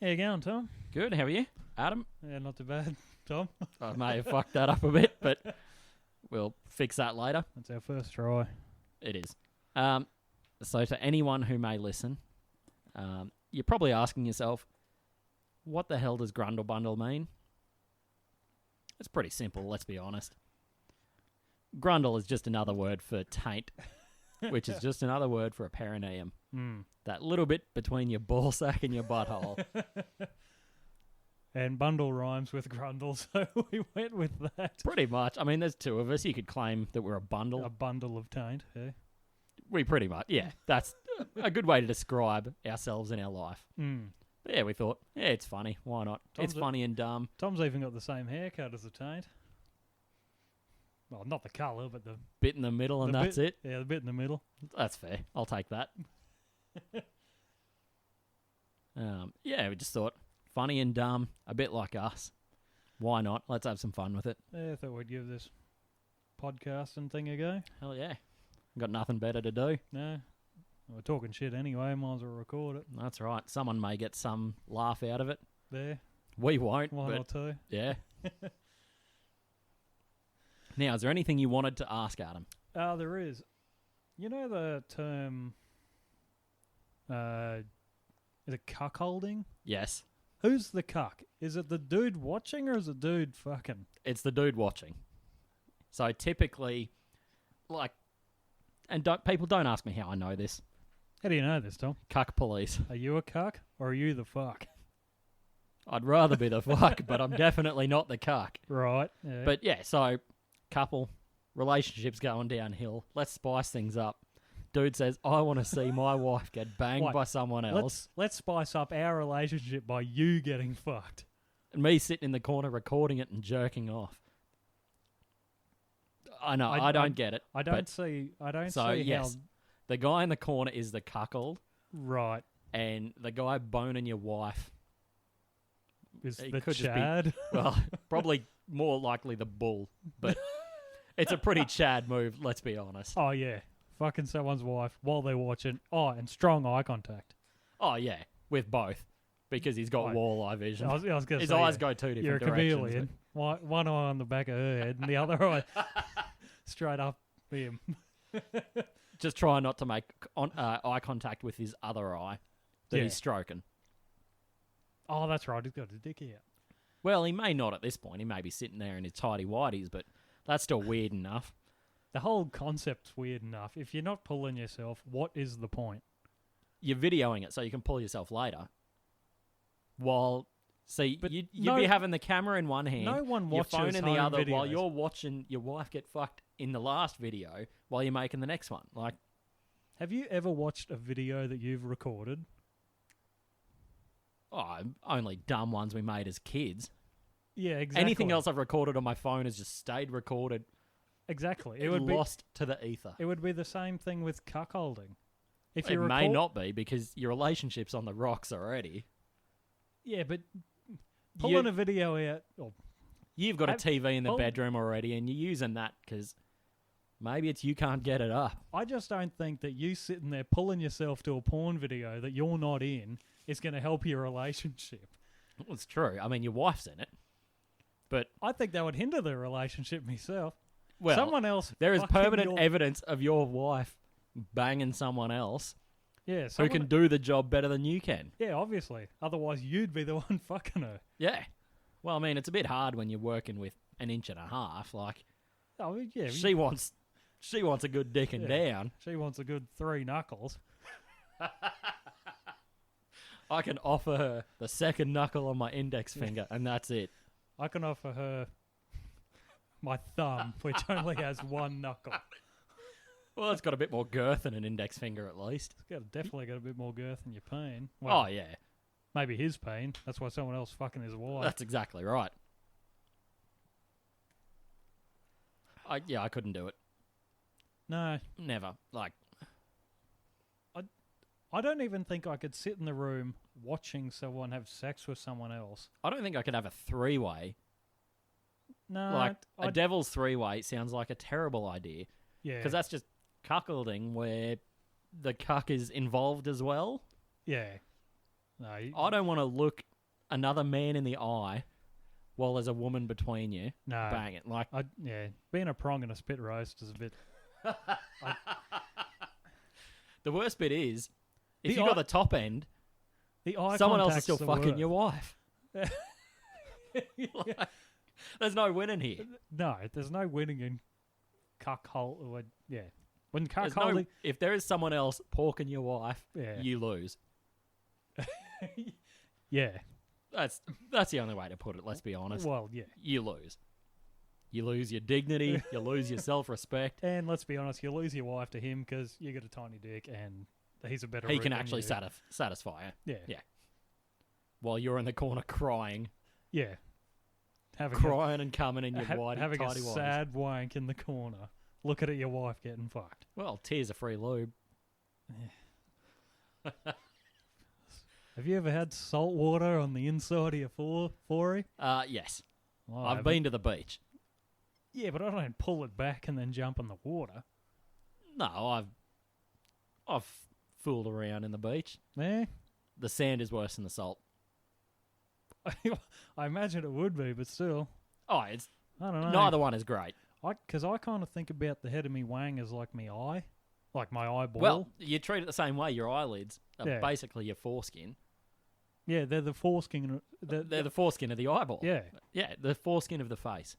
How you going, Tom? Good, how are you? Adam? Yeah, not too bad, Tom. I may have fucked that up a bit, but we'll fix that later. That's our first try. It is. So to anyone who may listen, you're probably asking yourself, what the hell does grundle bundle mean? It's pretty simple, let's be honest. Grundle is just another word for taint, which is just another word for a perineum. That little bit between your ballsack and your butthole. And bundle rhymes with grundle, so we went with that. Pretty much. I mean, there's two of us. You could claim that we're a bundle. A bundle of taint, yeah. We pretty much, yeah. That's a good way to describe ourselves in our life. But yeah, we thought, yeah, it's funny. Why not? It's funny and dumb. Tom's even got the same haircut as the taint. Well, not the colour, but the bit in the middle and that's it? Yeah, the bit in the middle. That's fair. I'll take that. Yeah, we just thought, funny and dumb, a bit like us. Why not? Let's have some fun with it. Yeah, I thought we'd give this podcasting thing a go. Hell yeah. Got nothing better to do. No. We're talking shit anyway, might as well record it. That's right. Someone may get some laugh out of it. There. We won't. One or two. Yeah. Now, is there anything you wanted to ask, Adam? There is. You know the term, is it cuckolding? Yes. Who's the cuck? Is it the dude watching or is it dude fucking? It's the dude watching. So typically, like, and people don't ask me how I know this. How do you know this, Tom? Cuck police. Are you a cuck or are you the fuck? I'd rather be the fuck, but I'm definitely not the cuck. Right. Yeah. But yeah, so couple, relationships going downhill. Let's spice things up. Dude says, I want to see my wife get banged by someone else. Let's spice up our relationship by you getting fucked. And me sitting in the corner recording it and jerking off. I know, I don't get it. I don't see yes, the guy in the corner is the cuckold. Right. And the guy boning your wife is the Chad. Well, probably more likely the bull. But it's a pretty Chad move, let's be honest. Oh, yeah. Fucking someone's wife while they're watching. Oh, and strong eye contact. Oh, yeah. With both. Because he's got walleye vision. I was gonna say, his eyes go two different directions. You're a chameleon. One eye on the back of her head and the other eye straight up him. Just try not to make eye contact with his other eye that he's stroking. Oh, that's right. He's got his dick out. Well, he may not at this point. He may be sitting there in his tighty-whities, but that's still weird enough. The whole concept's weird enough. If you're not pulling yourself, what is the point? You're videoing it so you can pull yourself later. While, see, you'd be having the camera in one hand, no one watches your phone in the other, videos. while you're watching your wife get fucked in the last video while you're making the next one. Like, have you ever watched a video that you've recorded? Oh, only dumb ones we made as kids. Yeah, exactly. Anything else I've recorded on my phone has just stayed recorded. Exactly. It would be lost to the ether. It would be the same thing with cuckolding. It may not be because your relationship's on the rocks already. Yeah, but pulling a video out... You've got a TV in the bedroom already and you're using that because maybe it's you can't get it up. I just don't think that you sitting there pulling yourself to a porn video that you're not in is going to help your relationship. Well, it's true. I mean, your wife's in it. But I think that would hinder the relationship myself. Well, someone else... There is permanent evidence of your wife banging someone else who can do the job better than you can. Yeah, obviously. Otherwise, you'd be the one fucking her. Yeah. Well, I mean, it's a bit hard when you're working with an inch and a half. Like, she wants a good dick and down. She wants a good 3 knuckles. I can offer her the second knuckle on my index finger, and that's it. I can offer her my thumb, which only has 1 knuckle. Well, it's got a bit more girth than an index finger, at least. It's definitely got a bit more girth than your pain. Well, oh, yeah. Maybe his pain. That's why someone else fucking his wife. That's exactly right. I couldn't do it. No. Never. Like, I don't even think I could sit in the room watching someone have sex with someone else. I don't think I could have a 3-way. No. Like, a devil's 3-way sounds like a terrible idea. Yeah. Because that's just cuckolding where the cuck is involved as well. Yeah. No, I don't want to look another man in the eye while there's a woman between you. No. Bang it. Like, being a prong and a spit roast is a bit... the worst bit is, if The you got eye- the top end, The eye someone else is contact's still the fucking worst. your wife. Like, there's no winning here. No, there's no winning in cuckold. When There's no, cuckolding... if there is someone else porking your wife, Yeah. you lose. Yeah. That's the only way to put it, let's be honest. Well, yeah. You lose. You lose your dignity, you lose your self-respect. And let's be honest, you lose your wife to him because you got a tiny dick and he's a better He root can than actually you. satisfy her. Yeah. Yeah. While you're in the corner crying. Yeah. Having Crying and coming in your having a tidy whities. sad wank in the corner, looking at your wife getting fucked. Well, tears are free lube. Have you ever had salt water on the inside of your forey? Yes. Well, I've been to the beach. Yeah, but I don't pull it back and then jump in the water. No, I've fooled around in the beach. Yeah. The sand is worse than the salt. I imagine it would be, but still, Oh, it's I don't know. neither one is great. Because I kind of think about the head of me wang as like me eye, like my eyeball. Well, you treat it the same way. Your eyelids are Yeah. basically your foreskin. yeah, they're the foreskin. They're the foreskin of the eyeball. Yeah. Yeah, the foreskin of the face.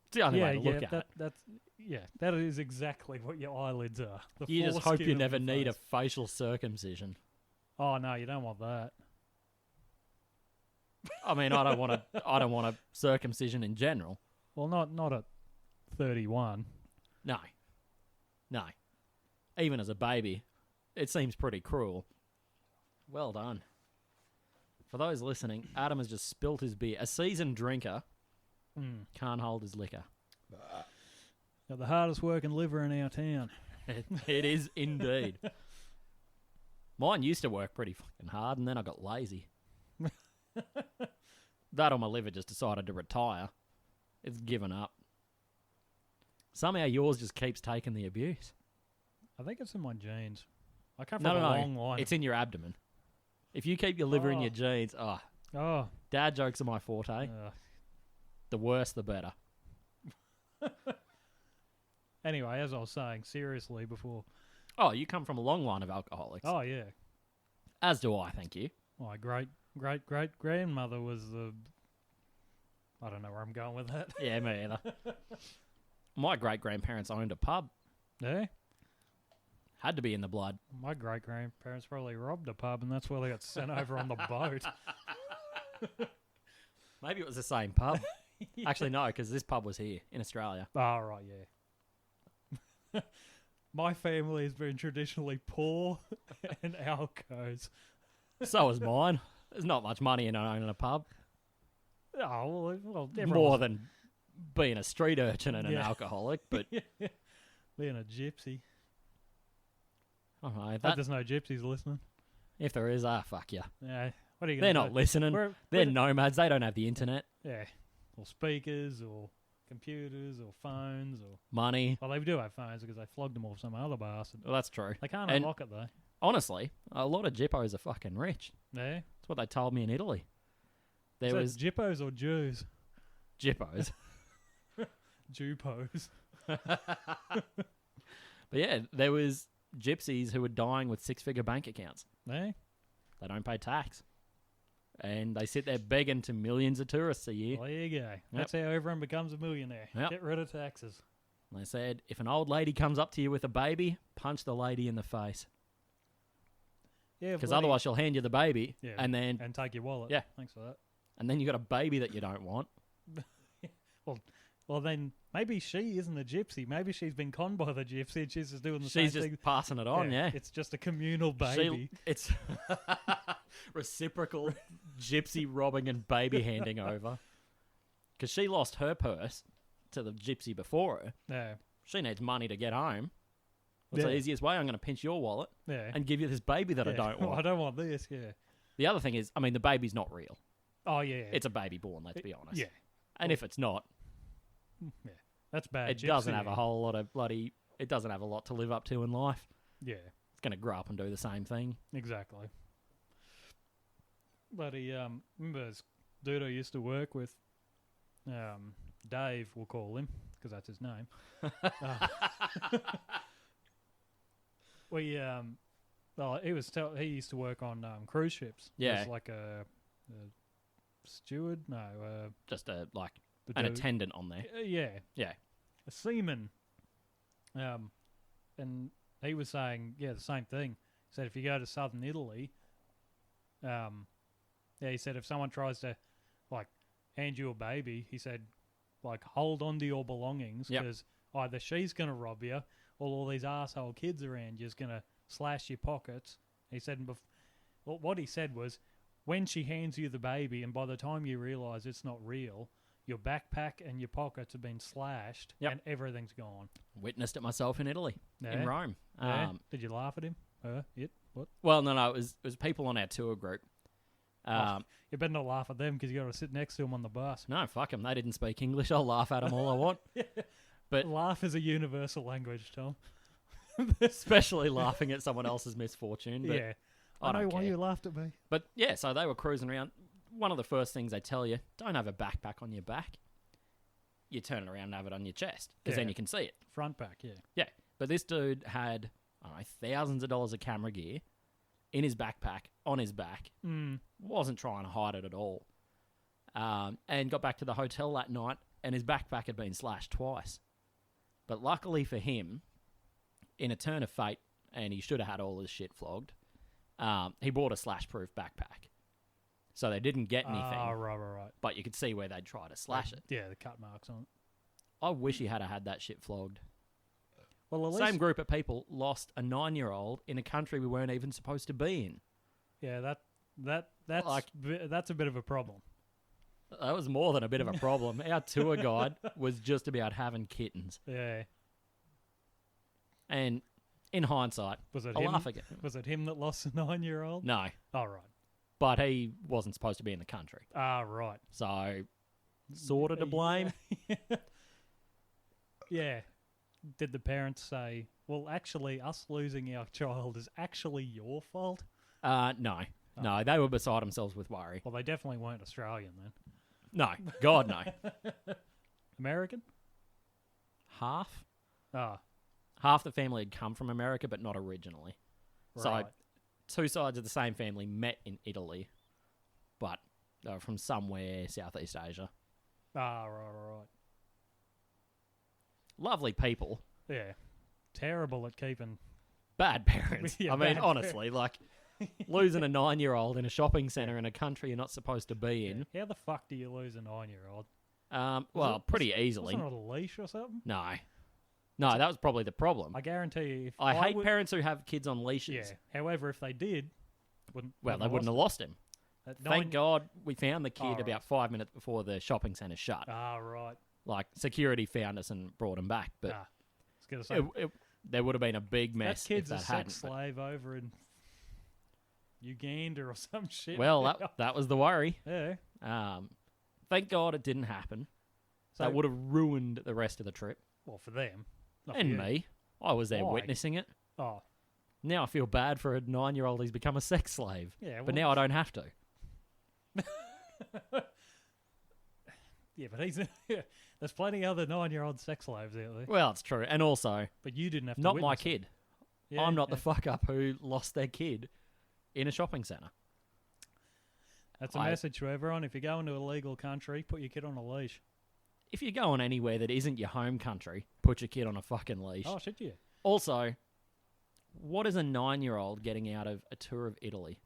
It's the only way to look at it. That is exactly what your eyelids are. The You just hope foreskin you of never the need a face. facial circumcision. Oh no, you don't want that. I mean, I don't want a circumcision in general. Well, not at 31. No. Even as a baby, it seems pretty cruel. Well done. For those listening, Adam has just spilt his beer. A seasoned drinker can't hold his liquor. Got the hardest working liver in our town. It is indeed. Mine used to work pretty fucking hard, and then I got lazy. That or my liver just decided to retire. It's given up. Somehow yours just keeps taking the abuse. I think it's in my genes. I come No, from no, a no. long line. It's in your abdomen. If you keep your liver in Oh. your genes, Oh. dad jokes are my forte. The worse, the better. Anyway, as I was saying, seriously before. Oh, you come from a long line of alcoholics. Oh yeah, As do I, thank you. my great grandmother was the. I don't know where I'm going with that. Yeah, me either. My great-grandparents owned a pub. Yeah, Had to be in the blood. my great grandparents probably robbed a pub, and that's why they got sent over on the boat. Maybe it was the same pub. Actually, no, because this pub was here in Australia. Oh, right, yeah. My family has been traditionally poor and alcos. So is mine. There's not much money in owning a pub. Oh, well More everyone's than being a street urchin and an Yeah. alcoholic, but being a gypsy. I don't know. Hope That, there's no gypsies listening. if there is, fuck you. Yeah, what are you They're gonna not do? listening. We're- They're we're- nomads. They don't have the internet. Yeah, or speakers, or computers, or phones, or Money. well, they do have phones because they flogged them off some other bastard. Well, that's true. They can't And- unlock it though. Honestly, a lot of Jippos are fucking rich. Yeah, That's what they told me in Italy. There is was that Jippos or Jews? Jippos. Jupos. But yeah, there was gypsies who were dying with six-figure bank accounts. Yeah, They don't pay tax. And they sit there begging to millions of tourists a year. well, there you go. That's how everyone becomes a millionaire. Yep. Get rid of taxes. And they said, if an old lady comes up to you with a baby, punch the lady in the face. Yeah, Because bloody- otherwise she'll hand you the baby, yeah, and then and take your wallet. Yeah. Thanks for that. you got a baby that you don't want. Well, then maybe she isn't a gypsy. Maybe she's been conned by the gypsy and she's just doing the She's same just thing. passing it on, yeah. It's just a communal baby. It's reciprocal gypsy robbing and baby handing over. Because she lost her purse to the gypsy before her. Yeah, She needs money to get home. What's the Yeah. easiest way? I'm going to pinch your wallet yeah. and give you this baby that I Yeah. don't Well, I want. don't want this. Yeah. The other thing is, I mean, the baby's not real. Oh yeah. It's a baby born, let's be honest. yeah. And if it's not, Yeah. That's bad. it doesn't have a gypsying. whole lot of it doesn't have a lot to live up to in life. Yeah. It's going to grow up and do the same thing. Exactly. But he remember this dude I used to work with, Dave, we'll call him because that's his name. We well, he used to work on cruise ships. He Yeah. was like a steward. No, Just an the dude. attendant on there. Yeah, Yeah. a seaman. And he was saying, the same thing. He said if you go to southern Italy, he said if someone tries to like hand you a baby, he said like hold on to your belongings Yep. because either she's gonna rob you or all these asshole kids around you's gonna slash your pockets. He said, what he said was, when she hands you the baby, and by the time you realise it's not real, your backpack and your pockets have been slashed, Yep. and everything's gone. Witnessed it myself in Italy, Yeah. in Rome. Yeah. Did you laugh at him? It? What? Well, no, it was people on our tour group. You better not laugh at them because you got to sit next to them on the bus. No, fuck them. They didn't speak English. I'll laugh at them all I want. But Laugh is a universal language, Tom. especially laughing at someone else's misfortune. But Yeah. I I know don't why care. you laughed at me. But yeah, so they were cruising around. One of the first things they tell you, don't have a backpack on your back. You turn it around and have it on your chest because then Yeah. you can see it. Front back, yeah. Yeah, but this dude had, I don't know, thousands of dollars of camera gear in his backpack, on his back. Wasn't trying to hide it at all. And got back to the hotel that night and his backpack had been slashed twice. But luckily for him, in a turn of fate, and he should have had all his shit flogged, he bought a slash-proof backpack. So they didn't get anything, Oh, right. but you could see where they'd try to slash it. Yeah, the cut marks on it. I wish he had had that shit flogged. Well, at Same least, group of people lost a 9-year-old in a country we weren't even supposed to be in. yeah, that's a bit of a problem. That was more than a bit of a problem. Our tour guide was just about having kittens. Yeah. And in hindsight, Was it I him? laugh again. Was it him that lost a 9-year-old? No, Oh, right. but he wasn't supposed to be in the country. Ah, right. So, sort of to blame. Yeah. Did the parents say, well, actually, us losing our child is actually your fault? No. No, they were beside themselves with worry. Well, they definitely weren't Australian then. No, God, no. American? Half? Ah, Half the family had come from America, but not originally. So, right. two sides of the same family met in Italy, but they were from somewhere Southeast Asia. Ah, right. Lovely people. Yeah. Terrible at keeping... Bad parents. Yeah, I mean, bad honestly, like, losing a 9-year-old in a shopping centre in a country you're not supposed to be in. How the fuck do you lose a 9-year-old? Well, pretty easily. Wasn't it a leash or something? No. No, that was probably the problem. I guarantee you... If I hate would- parents who have kids on leashes. Yeah. However, if they did... They wouldn't have lost lost him. it. At Thank 9 God we found the kid Oh, right. about 5 minutes before the shopping centre shut. Ah, right. Like, security found us and brought him back. But I was going to say... there would have been a big mess that kid's if a that sex hadn't. slave over in Uganda or some shit. Well, that was the worry. yeah. Thank God it didn't happen. So, That would have ruined the rest of the trip. well, for them. Not for And you. me. I was there Why? witnessing it. Oh, Now I feel bad for a 9-year-old who's become a sex slave. yeah. But now I don't have to. Yeah, but he's... There's plenty of other 9-year-old sex slaves out there. Well, it's true. And also, But you didn't have to not my witness it. kid. Yeah, I'm not yeah. the fuck up who lost their kid in a shopping centre. That's a I- message to everyone. If you go into a legal country, put your kid on a leash. If you're going anywhere that isn't your home country, put your kid on a fucking leash. Oh, should you? Also, what is a 9-year-old getting out of a tour of Italy?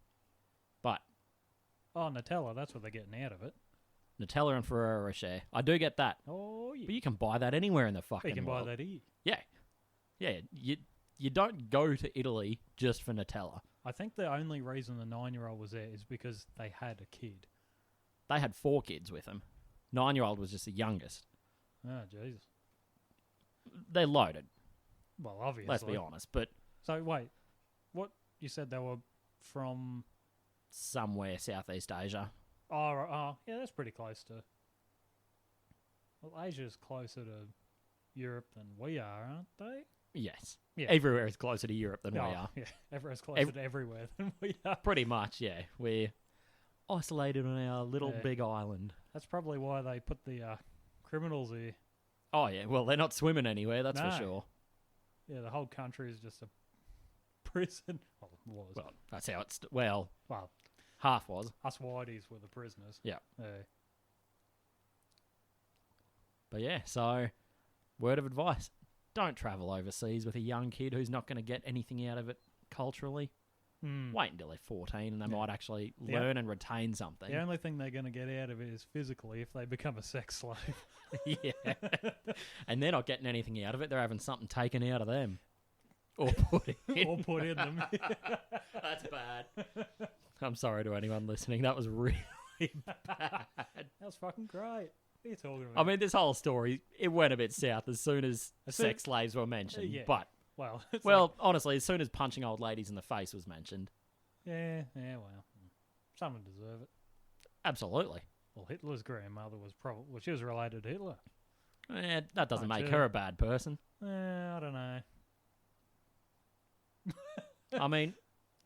But Oh, Nutella. That's what they're getting out of it. Nutella and Ferrero Rocher. I do get that. Oh, yeah. But you can buy that anywhere in the fucking You can buy world. that here. Yeah. Yeah, you don't go to Italy just for Nutella. I think the only reason the 9-year-old was there is because they had a kid. They had 4 kids with them. 9-year-old was just the youngest. Oh, Jesus. They're loaded, Well, obviously. let's be honest. But So, wait. What? You said they were from... somewhere Southeast Asia. Oh, yeah, that's pretty close to... Well, Asia's closer to Europe than we are, aren't they? Yes. Yeah. Everywhere is closer to Europe than we Oh, are. Yeah, everyone's closer to everywhere than we are. Pretty much, yeah. isolated on our little Yeah. big island. That's probably why they put the criminals here. Oh, yeah. Well, they're not swimming anywhere, that's for No. sure. Yeah, the whole country is just a prison. Well, it was. Well, that's how it's... Well, Well, half was. us whiteys were the prisoners. Yeah. Yeah. But yeah, so word of advice. Don't travel overseas with a young kid who's not going to get anything out of it culturally. Hmm. Wait until they're 14 and they Yeah. might actually Yeah. learn and retain something. The only thing they're going to get out of it is physically if they become a sex slave. Yeah. And they're not getting anything out of it. They're having something taken out of them. Or put in. Or put in them. That's bad. I'm sorry to anyone listening. That was really bad. That was fucking great. What are you talking about? I mean, this whole story, it went a bit south as soon as As soon- sex slaves were mentioned. Yeah. But, well, it's well, honestly, as soon as punching old ladies in the face was mentioned, yeah, well. Some would deserve it. absolutely. Well, Hitler's grandmother was probably... Well, she was related to Hitler. That doesn't Oh, make true. her a bad person. I don't know. I mean,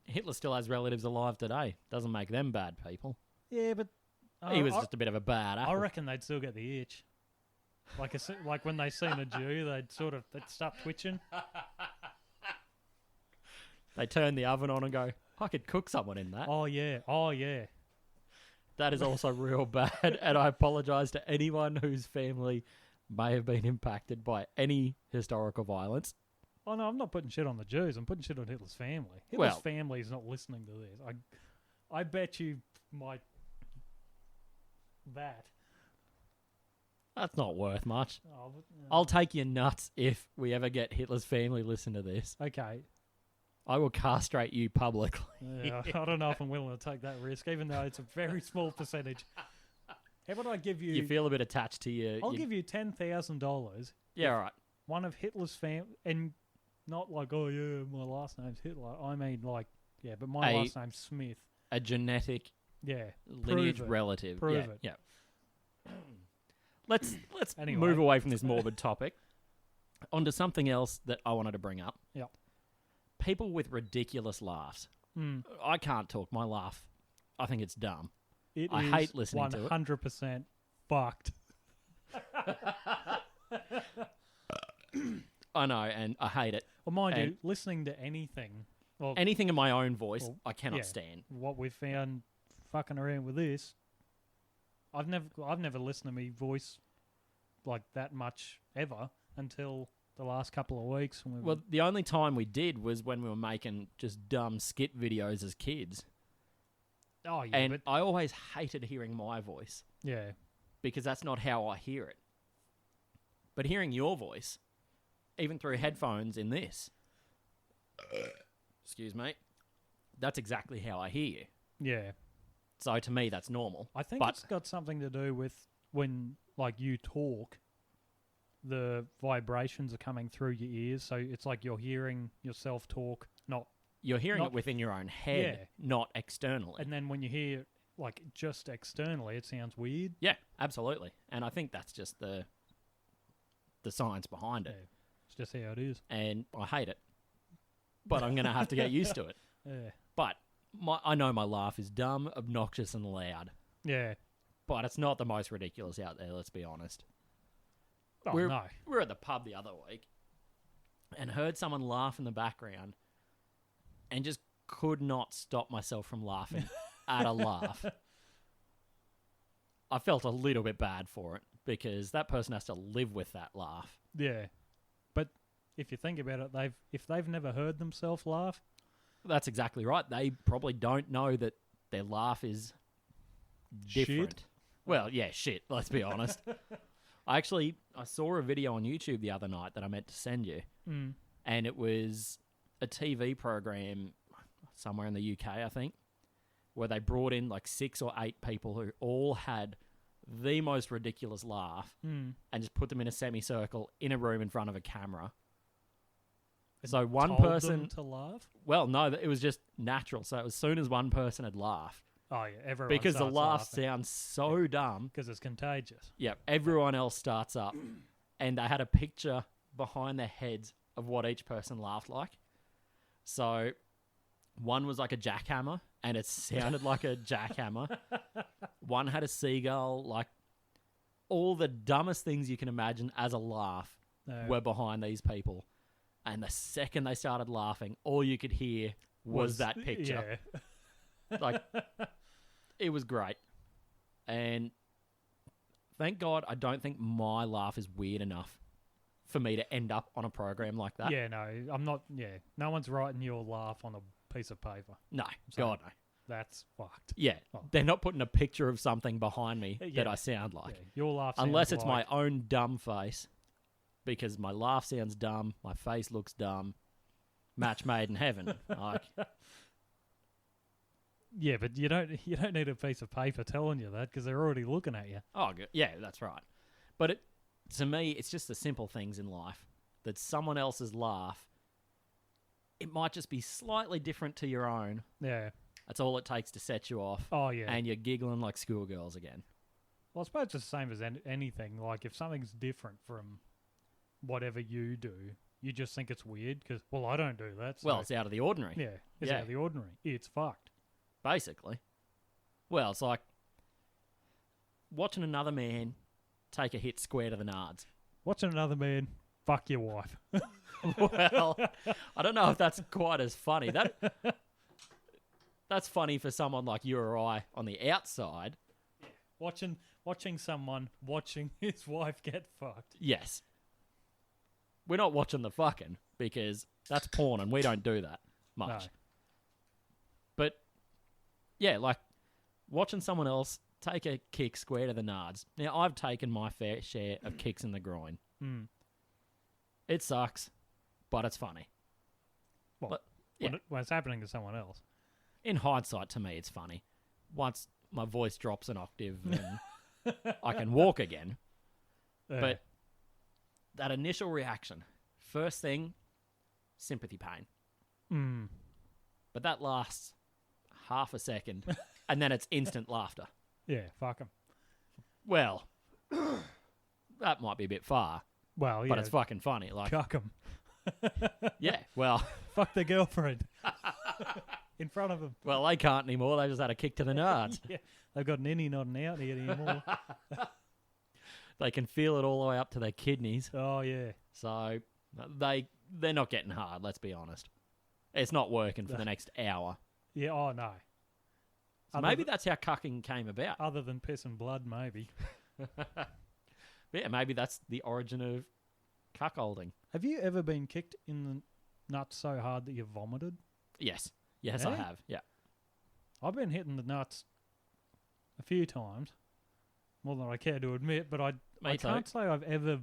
Hitler still has relatives alive today. Doesn't make them bad people. Yeah, but... He was I, just a bit of a bad I apple. reckon they'd still get the itch. Like when they seen a Jew, they'd start twitching. They turn the oven on and go, I could cook someone in that. Oh yeah. That is also real bad, and I apologise to anyone whose family may have been impacted by any historical violence. Oh no, I'm not putting shit on the Jews. I'm putting shit on Hitler's family. Hitler's Well- family is not listening to this. I bet you might that. That's not worth much. Oh, but, I'll take your nuts if we ever get Hitler's family listen to this. okay. I will castrate you publicly. Yeah, I don't know if I'm willing to take that risk, even though it's a very small percentage. How about I give you? You feel a bit attached to your... I'll give you $10,000. Yeah, all right. One of Hitler's family, and not like, oh yeah, my last name's Hitler. I mean, like, yeah, but my A- last name's Smith. A genetic Yeah, lineage it. relative. Prove yeah, it. Yeah. Let's Anyway. move away from this morbid topic onto something else that I wanted to bring up. Yep. People with ridiculous laughs. Hmm. I can't talk. My laugh, I think it's dumb. It I is hate listening to it. 100% fucked. I know, and I hate it. Well, mind And- you, listening to anything, well, Anything in my own voice, Well, I cannot yeah. stand. what we found fucking around with this, I've never listened to me voice like that much ever until the last couple of weeks. When Well, the only time we did was when we were making just dumb skit videos as kids. oh yeah, And but I always hated hearing my voice yeah, because that's not how I hear it. But hearing your voice, even through headphones in this, excuse me, that's exactly how I hear you. yeah. So to me, that's normal. I think But- it's got something to do with when like you talk, the vibrations are coming through your ears, so it's like you're hearing yourself talk, not. You're hearing Not- it within your own head, Yeah. not externally. And then when you hear it, like just externally, it sounds weird. Yeah, absolutely. And I think that's just the science behind Yeah, it. it's just how it is. And I hate it. But I'm going to have to get used to it. Yeah, But I know my laugh is dumb, obnoxious, and loud. yeah. But it's not the most ridiculous out there, let's be honest. Oh We're- no, We were at the pub the other week and heard someone laugh in the background and just could not stop myself from laughing at a laugh. I felt a little bit bad for it because that person has to live with that laugh. yeah. But if you think about it, if they've never heard themselves laugh, That's exactly right. They probably don't know that their laugh is different. Shit. Well, yeah, shit, let's be honest. I saw a video on YouTube the other night that I meant to send you, and it was a TV program somewhere in the UK, I think, where they brought in like 6 or 8 people who all had the most ridiculous laugh and just put them in a semicircle in a room in front of a camera. So one told person... them to laugh. Well, no, it was just natural. So as soon as one person had laughed, Oh yeah, everyone because the starts laugh laughing sounds so dumb, because it's contagious. yeah, everyone else starts up. And they had a picture behind their heads of what each person laughed like. So One was like a jackhammer, and it sounded like a jackhammer. One had a seagull, like all the dumbest things you can imagine as a laugh were behind these people. And the second they started laughing, all you could hear was that picture. Yeah. Like, it was great. And thank God I don't think my laugh is weird enough for me to end up on a program like that. Yeah, no, I'm not. Yeah, no one's writing your laugh on a piece of paper. No, So- God, no. That's fucked. Yeah, Oh. they're not putting a picture of something behind me Yeah. that I sound like. Yeah, your laugh, Unless sounds it's like, my own dumb face, because my laugh sounds dumb, my face looks dumb. Match made in heaven. Like, Yeah, but you don't need a piece of paper telling you that because they're already looking at you. oh, good. Yeah, that's right. But to me, it's just the simple things in life that someone else's laugh, it might just be slightly different to your own. Yeah. That's all it takes to set you off. Oh yeah. And you're giggling like schoolgirls again. Well, I suppose it's the same as anything. Like if something's different from whatever you do, you just think it's weird because, well, I don't do that. So Well, it's out of the ordinary. yeah, it's Yeah. out of the ordinary. It's fucked. Basically. Well, it's like watching another man take a hit square to the nards. Watching another man fuck your wife. Well, I don't know if that's quite as funny. That's funny for someone like you or I on the outside. Watching someone watching his wife get fucked. Yes. We're not watching the fucking because that's porn and we don't do that much. No. But yeah, like watching someone else take a kick square to the nards. Now, I've taken my fair share of kicks in the groin. Mm. It sucks, but it's funny. Well, But, yeah. when it's happening to someone else. In hindsight, to me, it's funny. Once my voice drops an octave and I can walk again. But that initial reaction, first thing, sympathy pain. Mm. But that lasts half a second, and then it's instant laughter. Yeah, fuck him. Well, that might be a bit far, Well, yeah, but it's fucking funny. Like, cuck him. yeah, well, Fuck their girlfriend. In front of him. well, they can't anymore. They just had a kick to the nards. Yeah, they've got an innie, not an out here anymore. They can feel it all the way up to their kidneys. Oh, yeah. So they're not getting hard, let's be honest. It's not working for the next hour. Yeah, oh, no. So maybe that's how cucking came about. Other than piss and blood, maybe. But yeah, maybe that's the origin of cuckolding. Have you ever been kicked in the nuts so hard that you vomited? Yes. Yes, I Yeah? have. Yeah. I've been hitting the nuts a few times. More than I care to admit, but I Me too. can't say I've ever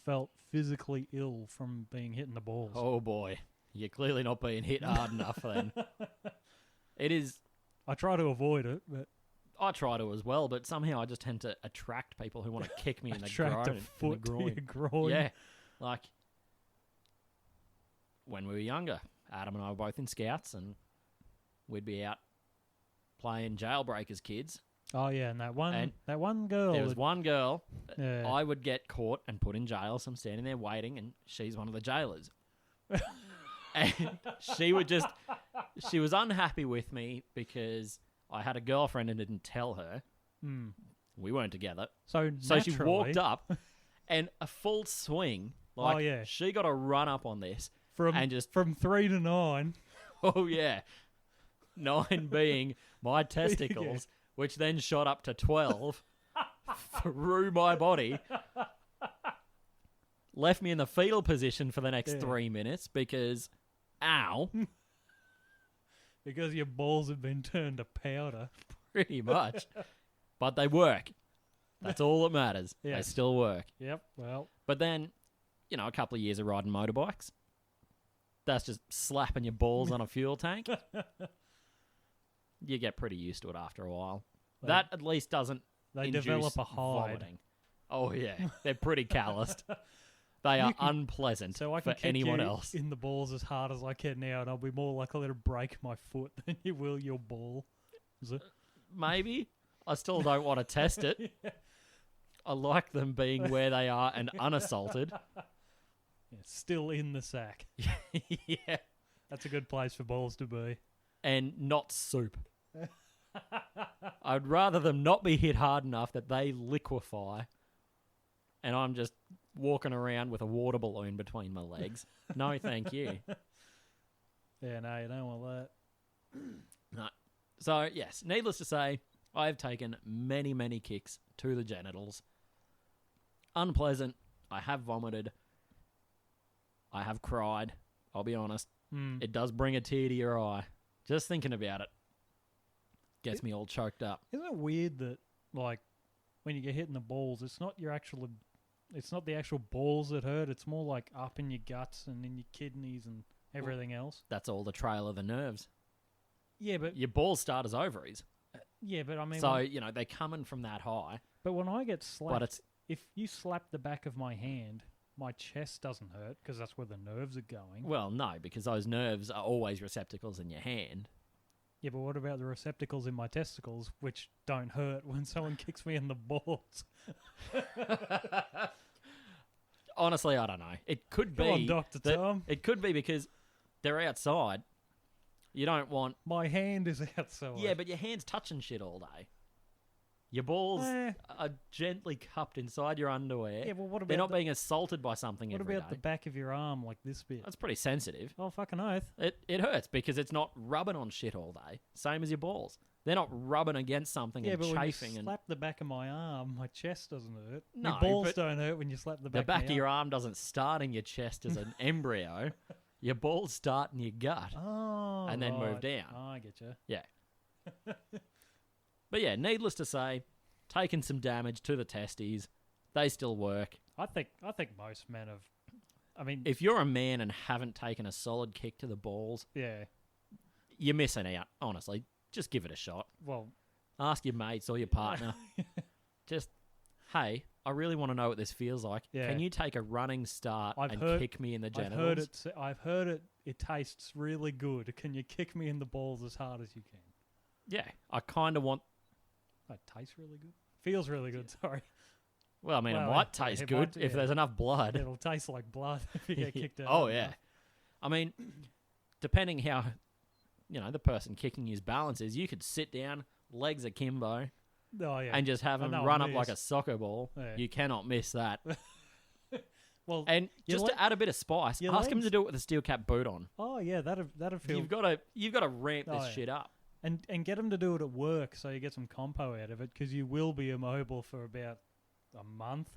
felt physically ill from being hit in the balls. Oh boy. You're clearly not being hit hard enough then. It is. I try to avoid it, but I try to as well, but somehow I just tend to attract people who want to kick me in the attract groin. a foot to your groin. Yeah. Like, when we were younger, Adam and I were both in Scouts, and we'd be out playing jailbreakers kids. Oh yeah, and that one And girl. There was one girl Yeah. I would get caught and put in jail, so I'm standing there waiting, and she's one of the jailers. And she was unhappy with me because I had a girlfriend and didn't tell her. Mm. We weren't together. So She walked up and a full swing. Like, Oh, yeah. She got a run up on this. from and just- from 3 to 9. Oh, yeah. 9 being my testicles, which then shot up to 12 through my body. Left me in the fetal position for the next 3 minutes because, ow, Because your balls have been turned to powder. pretty much. But they work. That's all that matters. Yeah. They still work. Yep. Well, But then, a couple of years of riding motorbikes, that's just slapping your balls on a fuel tank. You get pretty used to it after a while. That at least doesn't they induce develop a hide. vomiting. Oh, yeah. They're pretty calloused. They are unpleasant So I can for kick anyone you else. in the balls as hard as I can now, and I'll be more likely to break my foot than you will your ball. Is it? Maybe. I still don't want to test it. I like them being where they are and unassaulted. Yeah, still in the sack. Yeah. That's a good place for balls to be. and not soup. I'd rather them not be hit hard enough that they liquefy and I'm just walking around with a water balloon between my legs. No, thank you. Yeah, no, you don't want that. No. So, yes, needless to say, I have taken many, many kicks to the genitals. Unpleasant. I have vomited. I have cried. I'll be honest. It does bring a tear to your eye. Just thinking about it gets me all choked up. Isn't it weird that, like, when you get hit in the balls, it's not the actual balls that hurt. It's more like up in your guts and in your kidneys and everything else. That's all the trail of the nerves. Yeah, but Your balls start as ovaries. yeah, but I mean, So, they're coming from that high. but when I get slapped, But it's... if you slap the back of my hand, my chest doesn't hurt because that's where the nerves are going. Well, no, because those nerves are always receptacles in your hand. Yeah, but what about the receptacles in my testicles, which don't hurt when someone kicks me in the balls? Honestly, I don't know. It could Come be... on, Dr. that- Tom. It could be because they're outside. You don't want... My hand is outside. Yeah, but your hand's touching shit all day. Your balls are gently cupped inside your underwear. Yeah, well, what about They're not being assaulted by something what every about day. the back of your arm, like this bit? That's pretty sensitive. Oh, fucking oath. It hurts because it's not rubbing on shit all day. Same as your balls. They're not rubbing against something Yeah, and but when you chafing. slap the back of my arm, my chest doesn't hurt. No, Your balls but don't hurt when you slap the The back. back of of your arm doesn't start in your chest as an embryo. Your balls start in your gut. Oh, and then move right. down. Oh, I get you. Yeah. But yeah, needless to say, taking some damage to the testes. They still work. I think most men have. I mean, If you're a man and haven't taken a solid kick to the balls, yeah. you're missing out, honestly. Just give it a shot. Well, Ask your mates or your partner. Just, hey, I really want to know what this feels like. Yeah. Can you take a running start I've and heard- kick me in the genitals? I've heard it. It tastes really good. Can you kick me in the balls as hard as you can? Yeah, I kind of want... That tastes really good. Feels really good. Sorry. Well, I mean, Well, it might taste it good might, if yeah. there's enough blood. It'll taste like blood if you get kicked out. Oh, yeah. I mean, depending how, the person kicking you's balance is, you could sit down, legs akimbo, Oh yeah. and just have I him know, run I up like a miss. soccer ball. Yeah. You cannot miss that. Well, And your just le- to add a bit of spice, your ask him legs- to do it with a steel cap boot on. oh yeah, that'd feel. You've got to ramp Oh, this yeah. shit up. And get him to do it at work so you get some compo out of it because you will be immobile for about a month.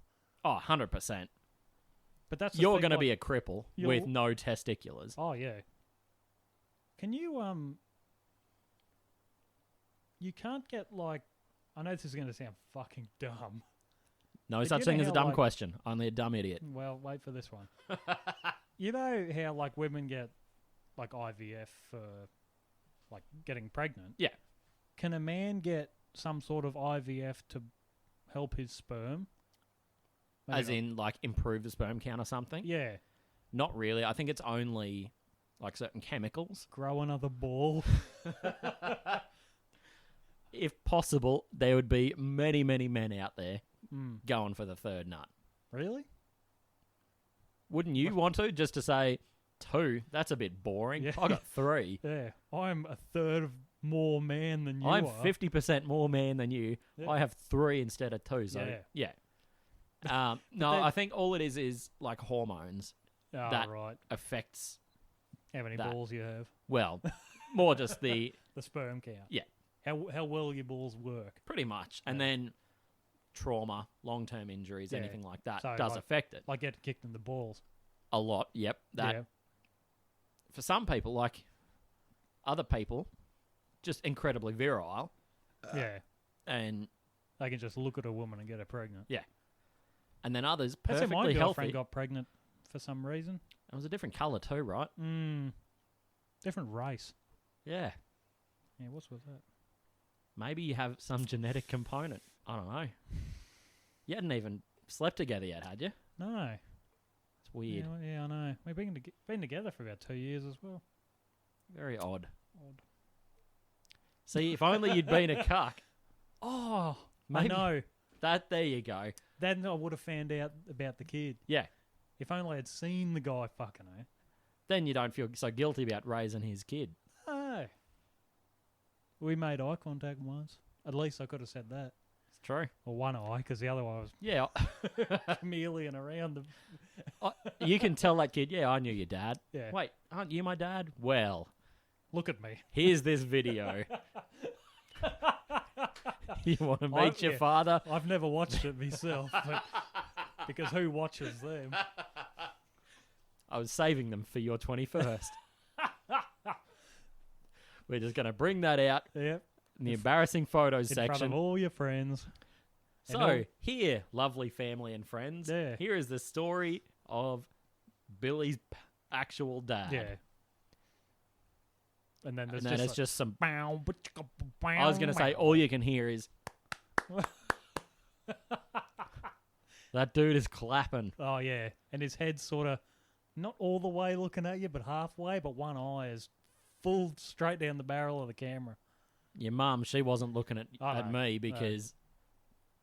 Oh, 100%. But that's the You're thing, going to like- be a cripple you'll- with no testiculars. Oh yeah. Can you You can't get like. I know this is going to sound fucking dumb. No But such you thing know as a how, dumb like- question. Only a dumb idiot. Well, wait for this one. You know how like women get like IVF for like getting pregnant? Yeah. Can a man get some sort of IVF to help his sperm? Maybe As not. in, like, improve the sperm count or something? Yeah. Not really. I think it's only, like, certain chemicals. Grow another ball. If possible, there would be many, many men out there Mm. going for the third nut. Really? Wouldn't you want to? Just to say, 2, that's a bit boring. Yeah. I got 3. Yeah. I'm a third of more man than you I'm are. 50% more man than you. Yeah. I have 3 instead of 2. So, yeah. No, then- I think all it is like hormones Oh, that- right. affects, How many that. balls you have? well, more just the, The sperm count. Yeah. How well your balls work. pretty much. And Yeah. then trauma, long-term injuries, Yeah. anything like that So, does like- affect it. Like getting kicked in the balls. A lot, yep. That yeah. for some people, like other people, just incredibly virile, Yeah. and They can just look at a woman and get her pregnant. then others That's how my perfectly girlfriend healthy. got pregnant for some reason. It was a different color too, right? Different race. Yeah, Yeah, what's with that? maybe you have some genetic component. I don't know. You hadn't even slept together yet, had you? No. It's weird. Yeah, I know. We've been together for about 2 years as well. Very odd. Odd. See, if only you'd been a cuck. Oh, Maybe. I know. That there you go. Then I would have found out about the kid. Yeah. If only I'd seen the guy fucking her. Then you don't feel so guilty about raising his kid. Oh. We made eye contact once. At least I could have said that. It's true. Or one eye, because the other one was Yeah. chameleon around the... You can tell that kid, yeah, I knew your dad. Yeah. Wait, aren't you my dad? Well, Look at me. here's this video. You want to meet your father? I've never watched it myself, but because who watches them? I was saving them for your 21st. We're just going to bring that out Yep. in the embarrassing photos In front of section. all your friends. And So, all- here, lovely family and friends, Yeah. here is the story of Billy's actual dad. Yeah. And then there's And then just it's just some... I I was going to say, all you can hear is... That dude is clapping. Oh, yeah. And his head's sort of not all the way looking at you, but halfway, but one eye is full straight down the barrel of the camera. Your mum, she wasn't looking at No. me because,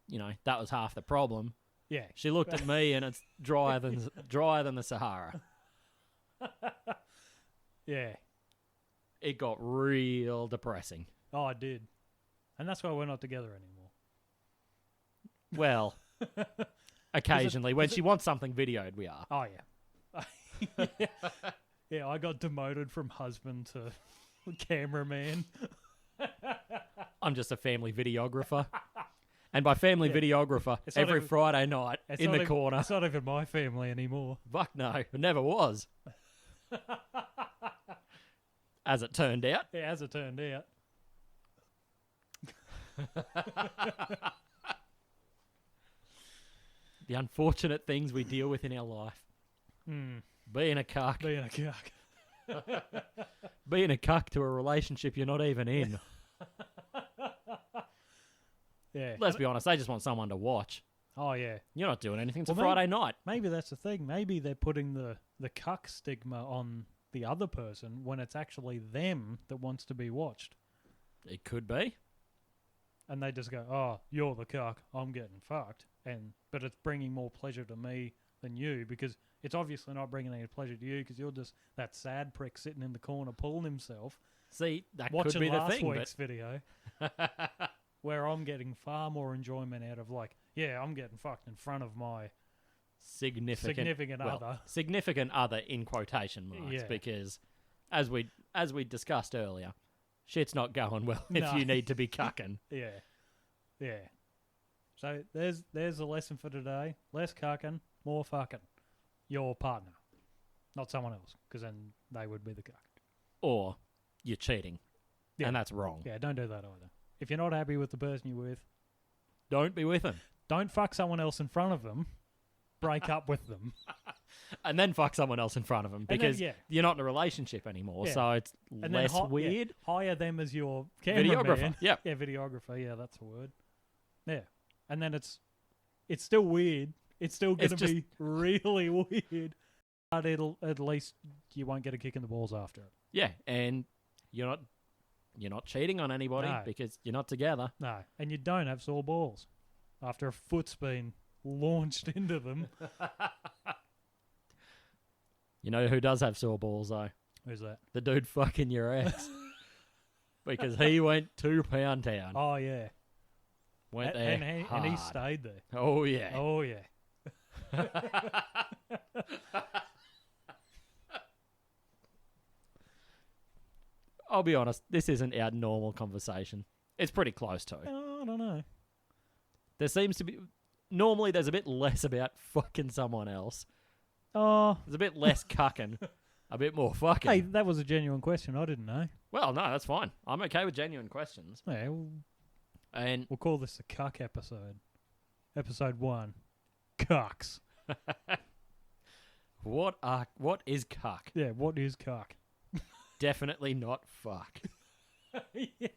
you know, that was half the problem. Yeah. She looked at me and it's drier than the Sahara. Yeah. It got real depressing. Oh, I did. And that's why we're not together anymore. Well, occasionally when she wants something videoed, we are. Oh, yeah. Yeah, I got demoted from husband to cameraman. I'm just a family videographer. And by family Yeah. videographer, It's not every even- Friday night It's in not the even- corner. It's not even my family anymore. Fuck no, it never was. As it turned out. Yeah, as it turned out. The unfortunate things we deal with in our life. Being a cuck. Being a cuck. Being a cuck to a relationship you're not even in. Yeah. Let's be honest, they just want someone to watch. Oh, yeah. You're not doing anything. It's Well, a Friday night. Maybe that's the thing. Maybe they're putting the cuck stigma on the other person when it's actually them that wants to be watched. It could be. And they just go, oh, you're the cuck, I'm getting fucked. But it's bringing more pleasure to me than you, because it's obviously not bringing any pleasure to you because you're just that sad prick sitting in the corner pulling himself. See, that Watching could be the last thing. week's video where I'm getting far more enjoyment out of, like, yeah, I'm getting fucked in front of my significant other. Significant other in quotation marks, Yeah. because as we discussed earlier, shit's not going well if No. you need to be cucking. Yeah. Yeah. So there's a lesson for today. Less cucking, more fucking. Your partner. Not someone else, because then they would be the cuck. Or you're cheating. Yeah. And that's wrong. Yeah, don't do that either. If you're not happy with the person you're with, Don't be with them. don't fuck someone else in front of them. Break up with them. And then fuck someone else in front of them, because yeah. you're not in a relationship anymore, Yeah. so it's And less then weird. hire them as your Videographer. cameraman. Yep. Yeah, videographer. Yeah, that's a word. Yeah. And then it's still weird. It's still going It's to be really weird. But at least you won't get a kick in the balls after it. Yeah, and you're not cheating on anybody No. because you're not together. No. And you don't have sore balls after a foot's been launched into them. You know who does have sore balls though? Who's that? The dude fucking your ex. Because he went 2 pound town. Oh, yeah. Went there And he hard. stayed there. Oh yeah. Oh, yeah. I'll be honest, this isn't our normal conversation. It's pretty close to. Oh, I don't know. There seems to be... Normally there's a bit less about fucking someone else. Oh, There's a bit less cucking. A bit more fucking. hey, that was a genuine question. I didn't know. Well, no, that's fine. I'm okay with genuine questions. Yeah, And we'll call this a cuck episode. Episode 1. Cucks. what is cuck? Yeah, what is cuck? Definitely not fuck. Yeah.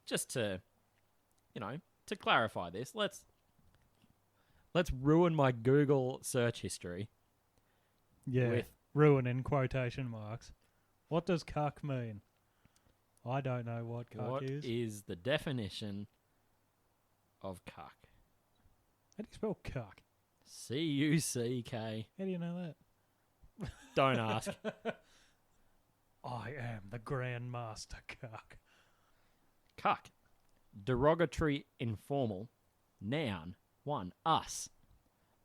Just to, to clarify this, let's ruin my Google search history. Yeah, With- ruin in quotation marks. What does cuck mean? I don't know what cuck What is. is the definition of cuck? How do you spell cuck? C-U-C-K. How do you know that? Don't ask. Oh, I am the Grandmaster Cuck. Cuck. Derogatory, informal. Noun. 1. Us.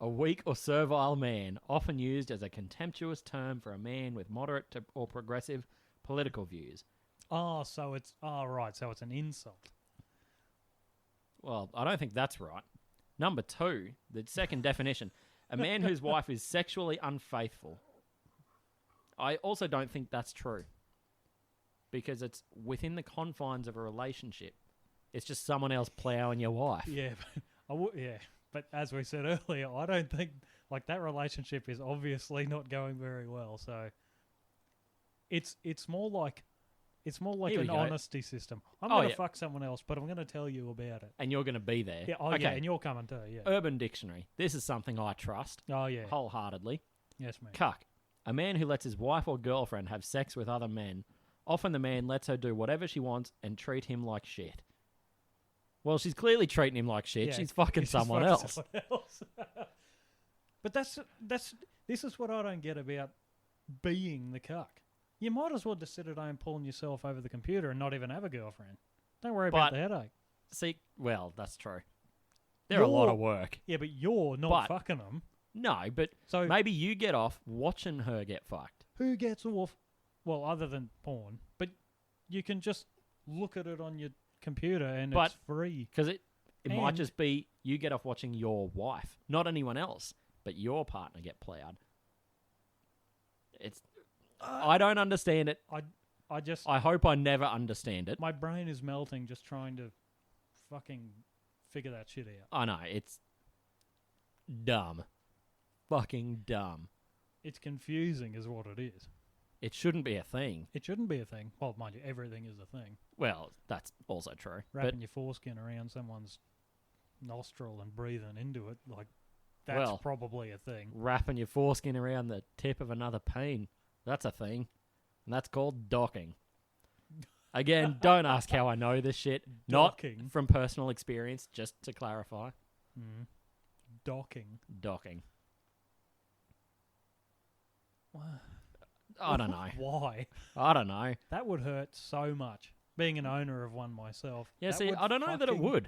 A weak or servile man, often used as a contemptuous term for a man with moderate or progressive political views. Oh, so it's... Oh, right, so it's an insult. Well, I don't think that's right. Number 2, the second definition. A man whose wife is sexually unfaithful. I also don't think that's true. Because it's within the confines of a relationship. It's just someone else ploughing your wife. Yeah, but as we said earlier, I don't think like that relationship is obviously not going very well. So it's more like Here we an go. honesty system. I'm Oh, going to yeah. fuck someone else, but I'm going to tell you about it. And you're going to be there. Yeah, okay. yeah, and you're coming too. Yeah. Urban Dictionary. This is something I trust Oh yeah. wholeheartedly. Yes, mate. Cuck. A man who lets his wife or girlfriend have sex with other men. Often the man lets her do whatever she wants and treat him like shit. Well, she's clearly treating him like shit. Yeah, She's fucking she's someone fucking else. someone else. But this is what I don't get about being the cuck. You might as well just sit at home pulling yourself over the computer and not even have a girlfriend. Don't worry about But- the headache. See, well, that's true. They're a lot You're- of work. Yeah, but you're not But- fucking them. No, but So maybe you get off watching her get fucked. who gets off? Well, other than porn, but you can just look at it on your computer and But- it's free. Because it might And- just be you get off watching your wife, not anyone else, but your partner get plowed. It's. I don't understand it. I just I hope I never understand it. my brain is melting just trying to fucking figure that shit out. I know, it's dumb. Fucking dumb. It's confusing, is what it is. It shouldn't be a thing. It shouldn't be a thing. Well, mind you, everything is a thing. Well, that's also true. Wrapping your foreskin around someone's nostril and breathing into it, like that's Well- probably a thing. But wrapping your foreskin around the tip of another peen, that's a thing. And that's called docking. Again, don't ask how I know this shit. Docking? Not from personal experience, just to clarify. Mm. Docking. Docking. I don't know. Why? I don't know. That would hurt so much. Being an owner of one myself. Yeah, that see, would I don't know that it fucking- would.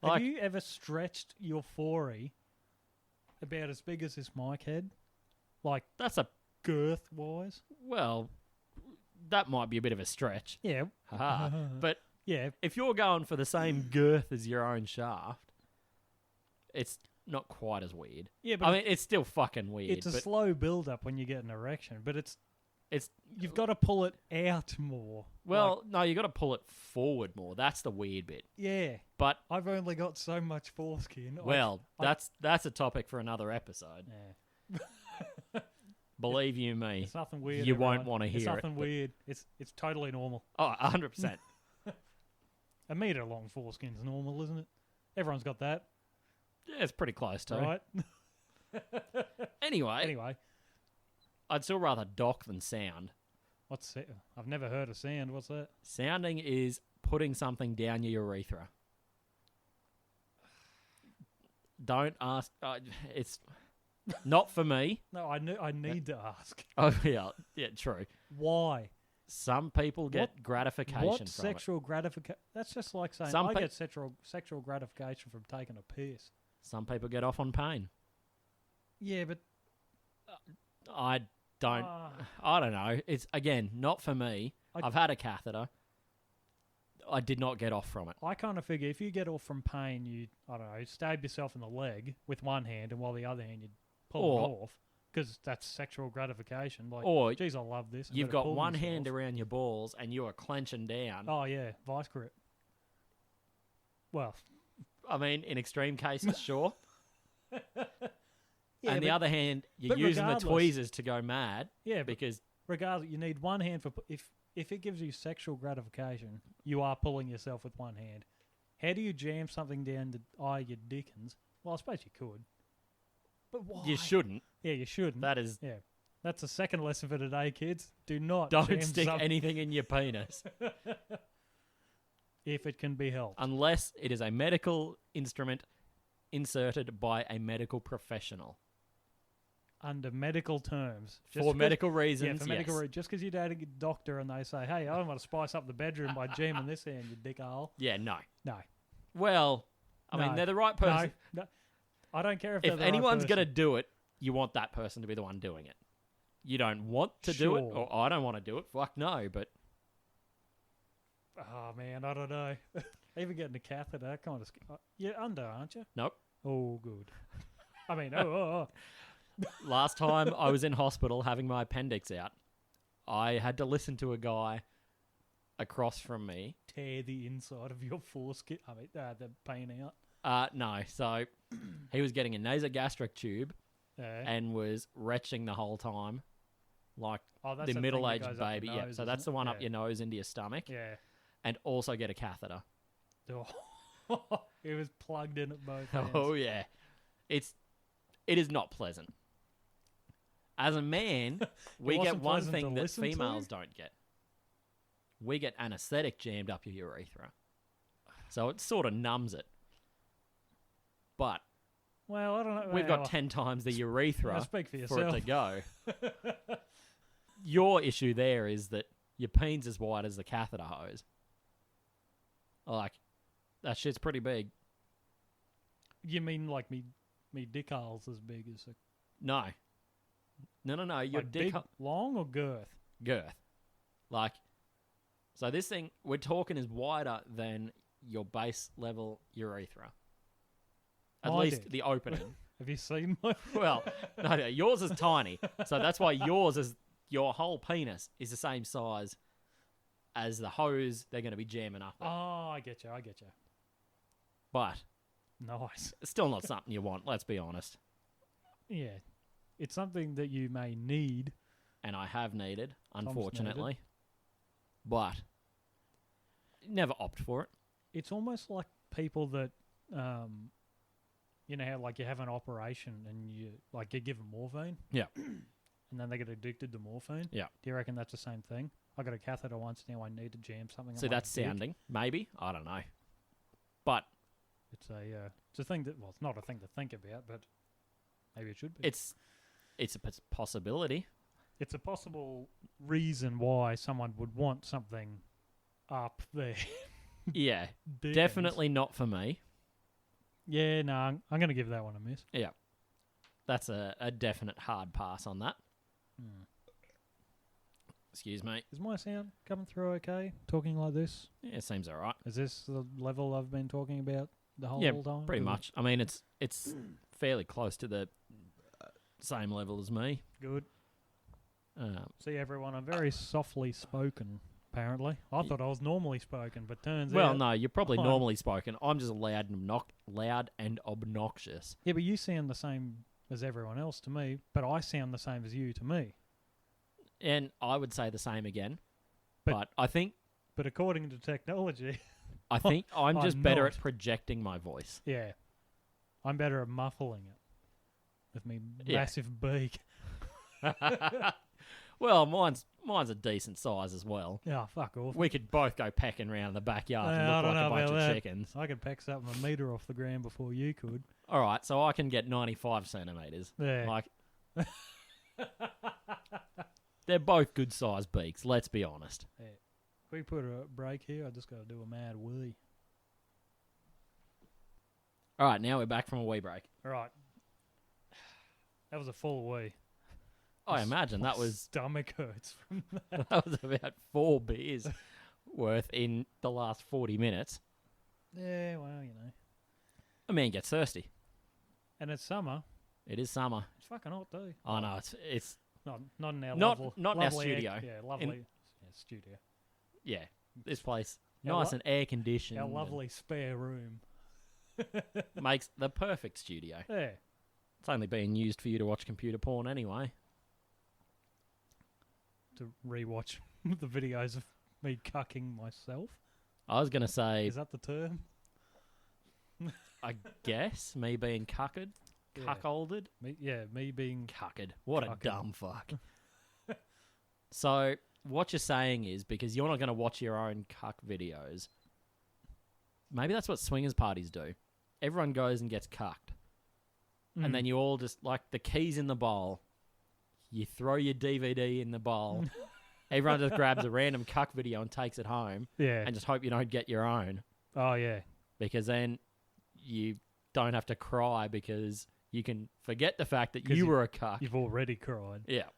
Have Like- you ever stretched your forey about as big as this mic head? Like That's a, girth wise? well, that might be a bit of a stretch. Yeah. Haha. But Yeah. if you're going for the same girth as your own shaft, it's not quite as weird. Yeah, but I mean, it's still fucking weird. it's a but slow build up when you get an erection, but it's you've got to pull it out more. well, no, you got to pull it forward more. That's the weird bit. Yeah. But I've only got so much foreskin. well, I- that's a topic for another episode. Yeah. Believe you me. It's nothing weird. You won't everyone. wanna It's hear it, nothing but- weird. It's totally normal. Oh, 100%. A metre long foreskin's normal, isn't it? Everyone's got that, Yeah, it's pretty close to. right? Anyway, Anyway, I'd still rather dock than sound. what's it? I've never heard of sand. What's that? Sounding is putting something down your urethra. Don't ask. It's not for me. No, I need to ask. Oh yeah, true. Why? Some people get gratification What from sexual gratification? That's just like saying Some I pe- get sexual gratification from taking a piss. it. Some people get off on pain. Yeah, but I don't. ah, I don't know. It's again not for me. I've had a catheter. I did not get off from it. I kind of figure if you get off from pain, you I don't know, stab yourself in the leg with one hand, and while the other hand you pull Or- it off because that's sexual gratification. Like, Or geez, I love this. I you've better got pull one myself. hand around your balls and you are clenching down. Oh yeah, vice grip. Well, I mean, in extreme cases, sure. yeah, And the but- other hand, you're but using the regardless- tweezers to go mad yeah, but because regardless, you need one hand for if it gives you sexual gratification, you are pulling yourself with one hand. How do you jam something down the eye of your dickens? Well, I suppose you could, but why? you shouldn't. Yeah, you shouldn't. That is, Yeah, that's the second lesson for today, kids. Do not don't jam stick some- anything in your penis if it can be helped. unless it is a medical instrument inserted by a medical professional. under medical terms. For medical reasons, Yeah, for medical yes. reasons. Just because you're dating a doctor and they say, hey, I want to spice up the bedroom by jamming this in, you dick hole. Yeah, no. No. Well, I mean, No. they're the right person. No. I don't care if they're If the right anyone's person. going to do it, you want that person to be the one doing it. You don't want to do it, Sure. or I don't want to do it. Fuck no, but Oh, man, I don't know. Even getting a catheter, that kind of... You're under, aren't you? nope. Oh, good. I mean, oh. Last time I was in hospital having my appendix out, I had to listen to a guy across from me. Tear the inside of your foreskin. I mean, the pain out. No, so he was getting a nasogastric tube and was retching the whole time, like Oh, that's the thing that middle-aged goes up baby. your Yeah, nose, so that's the isn't it? one up Yeah. your nose into your stomach, Yeah. and also get a catheter. Oh, it was plugged in at both ends. Oh yeah, it is not pleasant. As a man, we get wasn't one pleasant thing to that listen to? females don't get. We get anesthetic jammed up your urethra, so it sort of numbs it. But Well, I don't know. we've got 10 times the urethra speak for for it yourself. to go. Your issue there is that your peen's as wide as the catheter hose. Like, that shit's pretty big. You mean like me dick hole's as big as a No. No. Your like dick big, long or girth? girth. Like, so this thing we're talking is wider than your base level urethra. At My least dick. the opening. Have you seen my? Well, no, yours is tiny. So that's why your whole penis is the same size as the hose they're going to be jamming up. Oh, I get you. But Nice. it's still not something you want, let's be honest. Yeah, it's something that you may need. And I have needed, needed. unfortunately. But never opt for it. It's almost like people that, you know how like you have an operation and you give them morphine. Yeah. And then they get addicted to morphine. Yeah. Do you reckon that's the same thing? I got a catheter once. Now I need to jam something. So on my that's dick. sounding, maybe. I don't know. But It's a thing that it's not a thing to think about, but maybe it should be. it's a possibility. It's a possible reason why someone would want something up there. Yeah, Dick definitely not for me. ends. Yeah, no, I'm going to give that one a miss. Yeah, that's a definite hard pass on that. Excuse me. Is my sound coming through okay? Talking like this? Yeah, it seems all right. Is this the level I've been talking about the whole Yeah, time? pretty Or- much. I mean, it's fairly close to the same level as me. Good. See, everyone, I'm very softly spoken, apparently. I thought I was normally spoken, but turns Well, out... no, you're probably I'm- normally spoken. I'm just loud and obnoxious. Yeah, but you sound the same as everyone else to me, but I sound the same as you to me. And I would say the same again. But- But I think But according to technology, I'm just I'm better not. at projecting my voice. yeah, I'm better at muffling it with me Yeah. massive beak. Well, mine's a decent size as well. Yeah, fuck off. We could both go pecking around the backyard and I look don't like a know bunch about of that. chickens. I could peck something a metre off the ground before you could. All right, so I can get 95 centimetres. Yeah. Like, they're both good sized beaks, let's be honest. If we put a break here, I just got to do a mad wee. All right, now we're back from a wee break. All right. That was a full wee. I imagine that was Stomach hurts from that. that was about 4 beers worth in the last 40 minutes. Yeah, well, you know. A man gets thirsty. And it's summer. It is summer. It's fucking hot too. I know it's Not in our Not- lovely, not in our lovely studio. lovely studio. yeah, this place Our nice lo- and air conditioned. Our lovely spare room. Makes the perfect studio. Yeah. It's only being used for you to watch computer porn anyway. To rewatch the videos of me cucking myself. I was gonna say, Is that the term? I guess me being cuckolded. Yeah. Cuckolded? Me being... Cucked. What a Cucked. dumb fuck. So, what you're saying is, because you're not going to watch your own cuck videos, maybe that's what swingers parties do. Everyone goes and gets cucked. And then you all just, like, the keys in the bowl, You throw your DVD in the bowl. Everyone just grabs a random cuck video and takes it home, Yeah. and just hope you don't get your own, Oh, yeah. because then you don't have to cry because you can forget the fact that 'Cause you were a cuck. You've already cried. Yeah.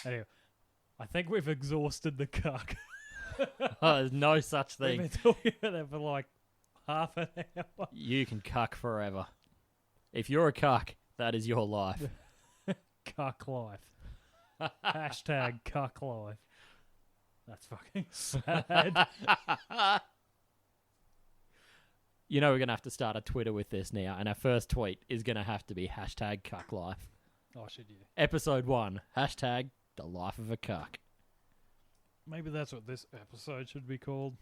Anyway, I think we've exhausted the cuck. There's no such We've thing. been talking about that for like half an hour. You can cuck forever. If you're a cuck, that is your life. Cuck life. Hashtag cuck life. That's fucking sad. You know we're going to have to start a Twitter with this now, and our first tweet is going to have to be hashtag cuck life. Oh, should you? Episode 1, hashtag the life of a cuck. Maybe that's what this episode should be called.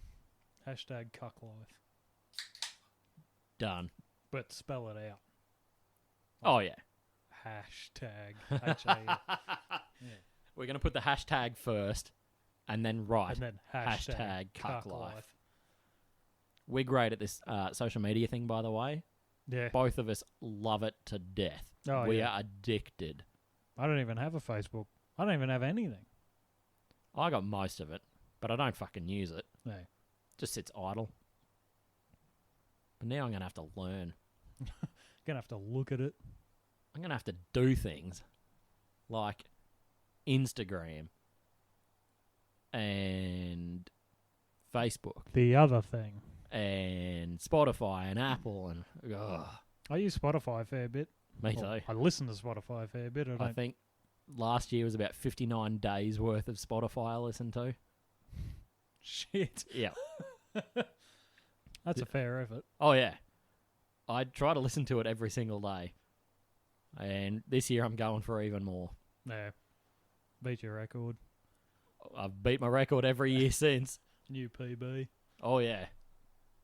Hashtag cuck life. Done. But spell it out. Oh, yeah. Hashtag H-A. Yeah. We're going to put the hashtag first, and then write And then hashtag cuck life. We're great at this social media thing, by the way. Yeah. Both of us love it to death. Oh, we yeah. are addicted. I don't even have a Facebook. I don't even have anything. I got most of it, but I don't fucking use it. No. Just sits idle. But now I'm going to have to learn. Gonna have to look at it. I'm going to have to do things like Instagram and Facebook The other thing. and Spotify and Apple and I use Spotify a fair bit. me Well, too. I listen to Spotify a fair bit. I think last year was about 59 days worth of Spotify I listened to. Shit. Yeah. That's a fair effort. Oh, yeah. I try to listen to it every single day. And this year I'm going for even more. Yeah. Beat your record. I've beat my record every year since. New PB. Oh, yeah.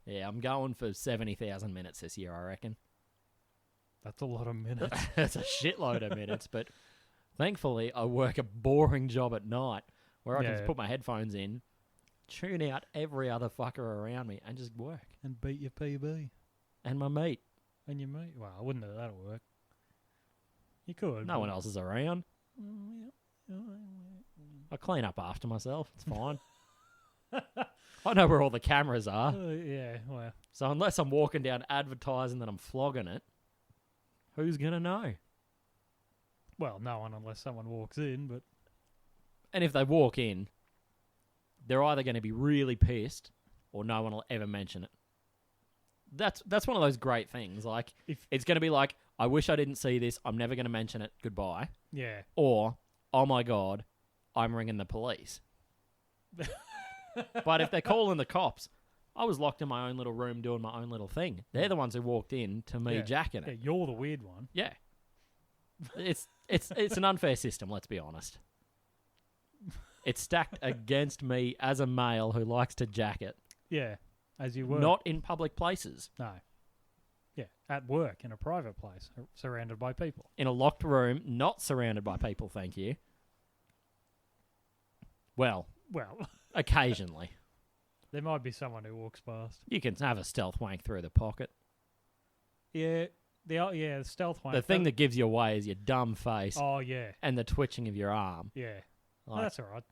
Yeah, I'm going for 70,000 minutes this year, I reckon. That's a lot of minutes. That's a shitload of minutes, but thankfully I work a boring job at night where I can just Yeah. put my headphones in, tune out every other fucker around me, and just work. And beat your PB. And my mate. And your mate. Well, I wouldn't know that'll work. You could. No one else is around. Yeah. I clean up after myself. It's fine. I know where all the cameras are. Yeah, well. So unless I'm walking down advertising that I'm flogging it, who's going to know? Well, no one unless someone walks in, but And if they walk in, they're either going to be really pissed or no one will ever mention it. That's one of those great things. Like, it's going to be like, I wish I didn't see this. I'm never going to mention it. Goodbye. yeah. Or, oh my God, I'm ringing the police. But if they're calling the cops, I was locked in my own little room doing my own little thing. They're the ones who walked in to me Yeah. jacking Yeah, it. you're the weird one. Yeah. It's an unfair system, let's be honest. It's stacked against me as a male who likes to jack it. Yeah, as you were. Not in public places. No. Yeah, at work, in a private place, surrounded by people. In a locked room, not surrounded by people, thank you. Well, Well, occasionally. there might be someone who walks past. You can have a stealth wank through the pocket. Yeah, the stealth one. The thing that gives you away is your dumb face Oh, yeah, and the twitching of your arm. yeah. No, Like, that's all right.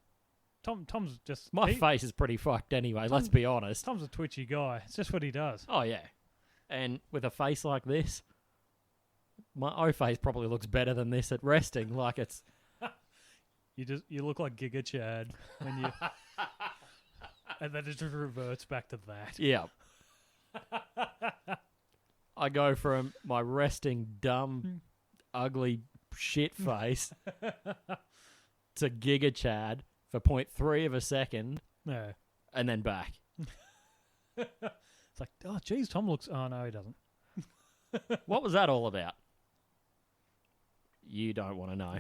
Tom's just... my face is pretty fucked anyway, let's be honest. Tom's a twitchy guy. It's just what he does. Oh, yeah. And with a face like this, my O face probably looks better than this at resting. Like it's... You look like Giga Chad when you... and then it just reverts back to that. Yeah. I go from my resting, dumb, ugly shit face to Giga Chad for 0.3 of a second Yeah. and then back. It's like, oh, geez, Tom looks... Oh, no, he doesn't. What was that all about? You don't want to know.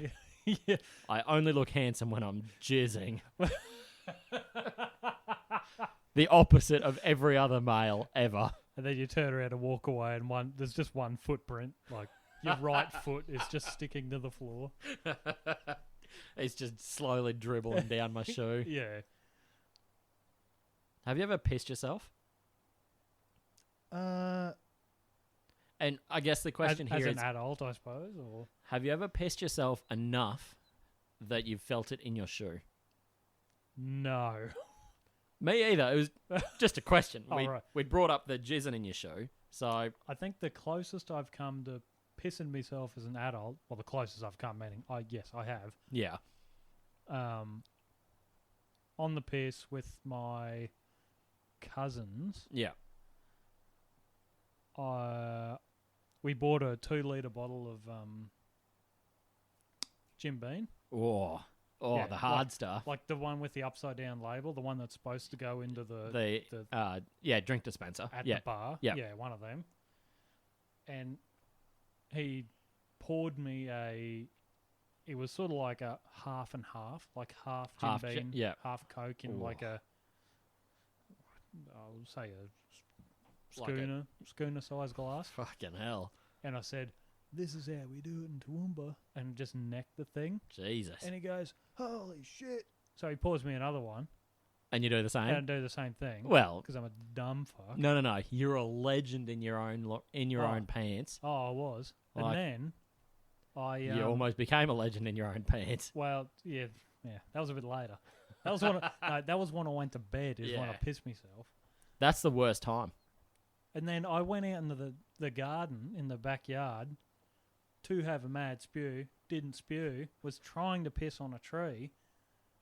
Yeah. I only look handsome when I'm jizzing. The opposite of every other male ever. And then you turn around and walk away, and there's just one footprint. Like, your right foot is just sticking to the floor. It's just slowly dribbling down my shoe. Yeah. Have you ever pissed yourself? And I guess the question as here an is, adult, I suppose, or... have you ever pissed yourself enough that you've felt it in your shoe? No. Me either. It was just a question. Oh, right. We'd brought up the jizzing in your shoe. So I think the closest I've come to pissing myself as an adult, well, the closest I've come, meaning, yes, I have, yeah. On the piss with my cousins, Yeah. we bought a 2-litre bottle of Jim Beam. Oh, Yeah, the hard stuff. Like the one with the upside down label, the one that's supposed to go into the Drink dispenser. at Yeah. the bar. Yeah. Yeah, one of them. And he poured me it was sort of like a half and half, like half Jim Half Beam, yeah. half Coke in Ooh. like I'll say a Like a- schooner size glass. Fucking hell. And I said, "This is how we do it in Toowoomba," and just necked the thing. Jesus. And he goes, "Holy shit!" So he pours me another one, And you do the same? and I do the same thing. Well, because I'm a dumb fuck. no. You're a legend in your own own pants. Oh, I was, Like- and then You almost became a legend in your own pants. Well, yeah, that was a bit later. That was when I went to bed. Is when I Yeah. pissed myself. That's the worst time. And then I went out into the garden in the backyard to have a mad spew. Didn't spew. Was trying to piss on a tree,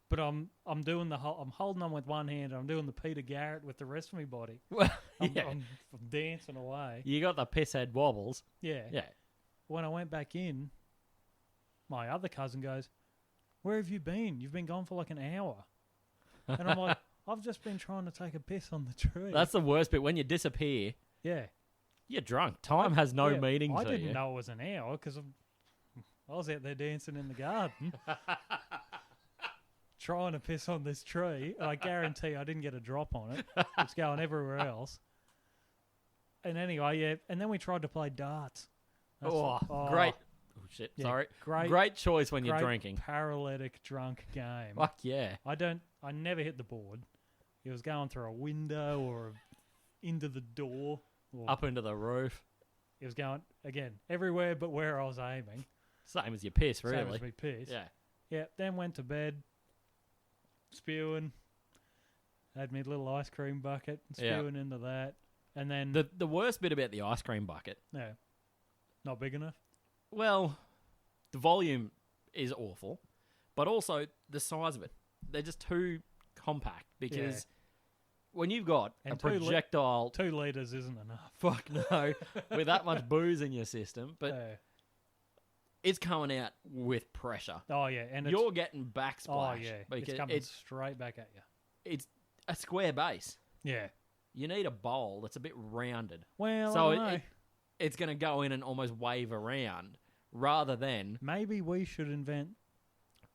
but I'm doing I'm holding on with one hand. And I'm doing the Peter Garrett with the rest of my body. Well, I'm yeah. I'm dancing away. You got the piss head wobbles. Yeah. Yeah. When I went back in, my other cousin goes, "Where have you been? You've been gone for like an hour." And I'm like, "I've just been trying to take a piss on the tree." That's the worst bit. When you disappear, yeah. you're drunk. Time has no Yeah, meaning I to didn't you. know it was an hour because I was out there dancing in the garden. Trying to piss on this tree. And I guarantee I didn't get a drop on it. It's going everywhere else. And anyway, yeah. And then we tried to play darts. Great. Oh, shit. Yeah, Sorry. great- Great choice when you're Great drinking. paralytic drunk game. Fuck yeah. I never hit the board. It was going through a window or into the door. Or Up into the roof. It was going, again, everywhere but where I was aiming. Same as your piss, Same really. as me piss. Yeah. Yeah, then went to bed, spewing. Had me little ice cream bucket, and Yeah. spewing into that. And then, The worst bit about the ice cream bucket, no, not big enough. well, the volume is awful, but also the size of it. They're just too compact because when you've got And a 2 projectile, 2 litres isn't enough. fuck no, with that much booze in your system, but Yeah. it's coming out with pressure. Oh, yeah. And You're getting backsplash. oh, yeah. Because It's coming straight back at you. it's a square base. Yeah. You need a bowl that's a bit rounded. Well, So I don't know. It's going to go in and almost wave around rather than Maybe we should invent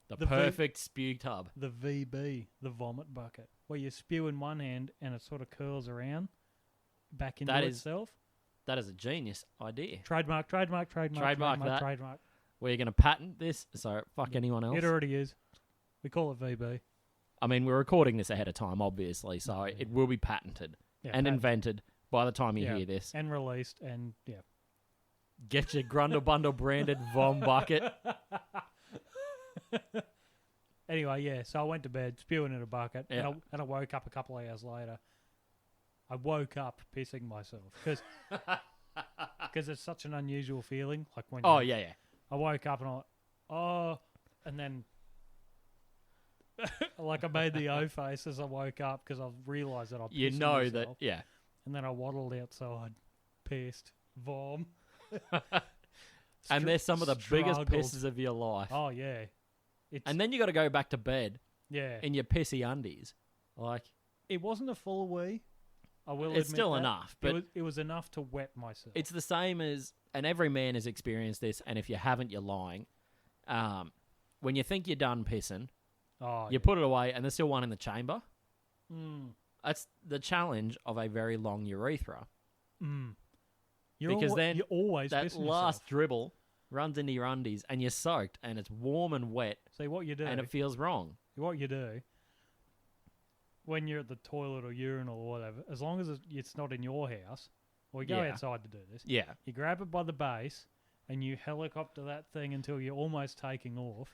the The V- perfect spew tub. the VB, the vomit bucket, where you spew in one hand and it sort of curls around back into That is- itself. That is a genius idea. Trademark. Trademark that. Trademark. We're going to patent this, so fuck anyone else. It already is. We call it VB. I mean, we're recording this ahead of time, obviously, so it will be patented Yeah, and patent- invented by the time you Yeah. hear this. and released, and yeah. Get your Grundle Bundle branded Vom bucket. Anyway, yeah. So I went to bed, spewing in a bucket, Yeah. and I woke up a couple of hours later. I woke up pissing myself because it's such an unusual feeling. Like when Oh, you- yeah. I woke up and I went, oh, and then like I made the O face as I woke up because I realised that I You pissed know myself. that, yeah. And then I waddled outside, pissed, vom. And they're some of the biggest struggled. pisses of your life. Oh yeah, it's And then you got to go back to bed yeah. in your pissy undies. Like, It wasn't a full wee. I will. it's admit still that. enough, but it was enough to wet myself. it's the same as, and every man has experienced this, and if you haven't, you're lying. When you think you're done pissing, oh, you put it away, and there's still one in the chamber. Mm, That's the challenge of a very long urethra. mm. Because then you're always That pissing last yourself. dribble runs into your undies, and you're soaked, and it's warm and wet, See what you do. and it feels wrong. What you do when you're at the toilet or urinal or whatever, as long as it's not in your house, or you go Yeah. outside to do this, Yeah. you grab it by the base and you helicopter that thing until you're almost taking off,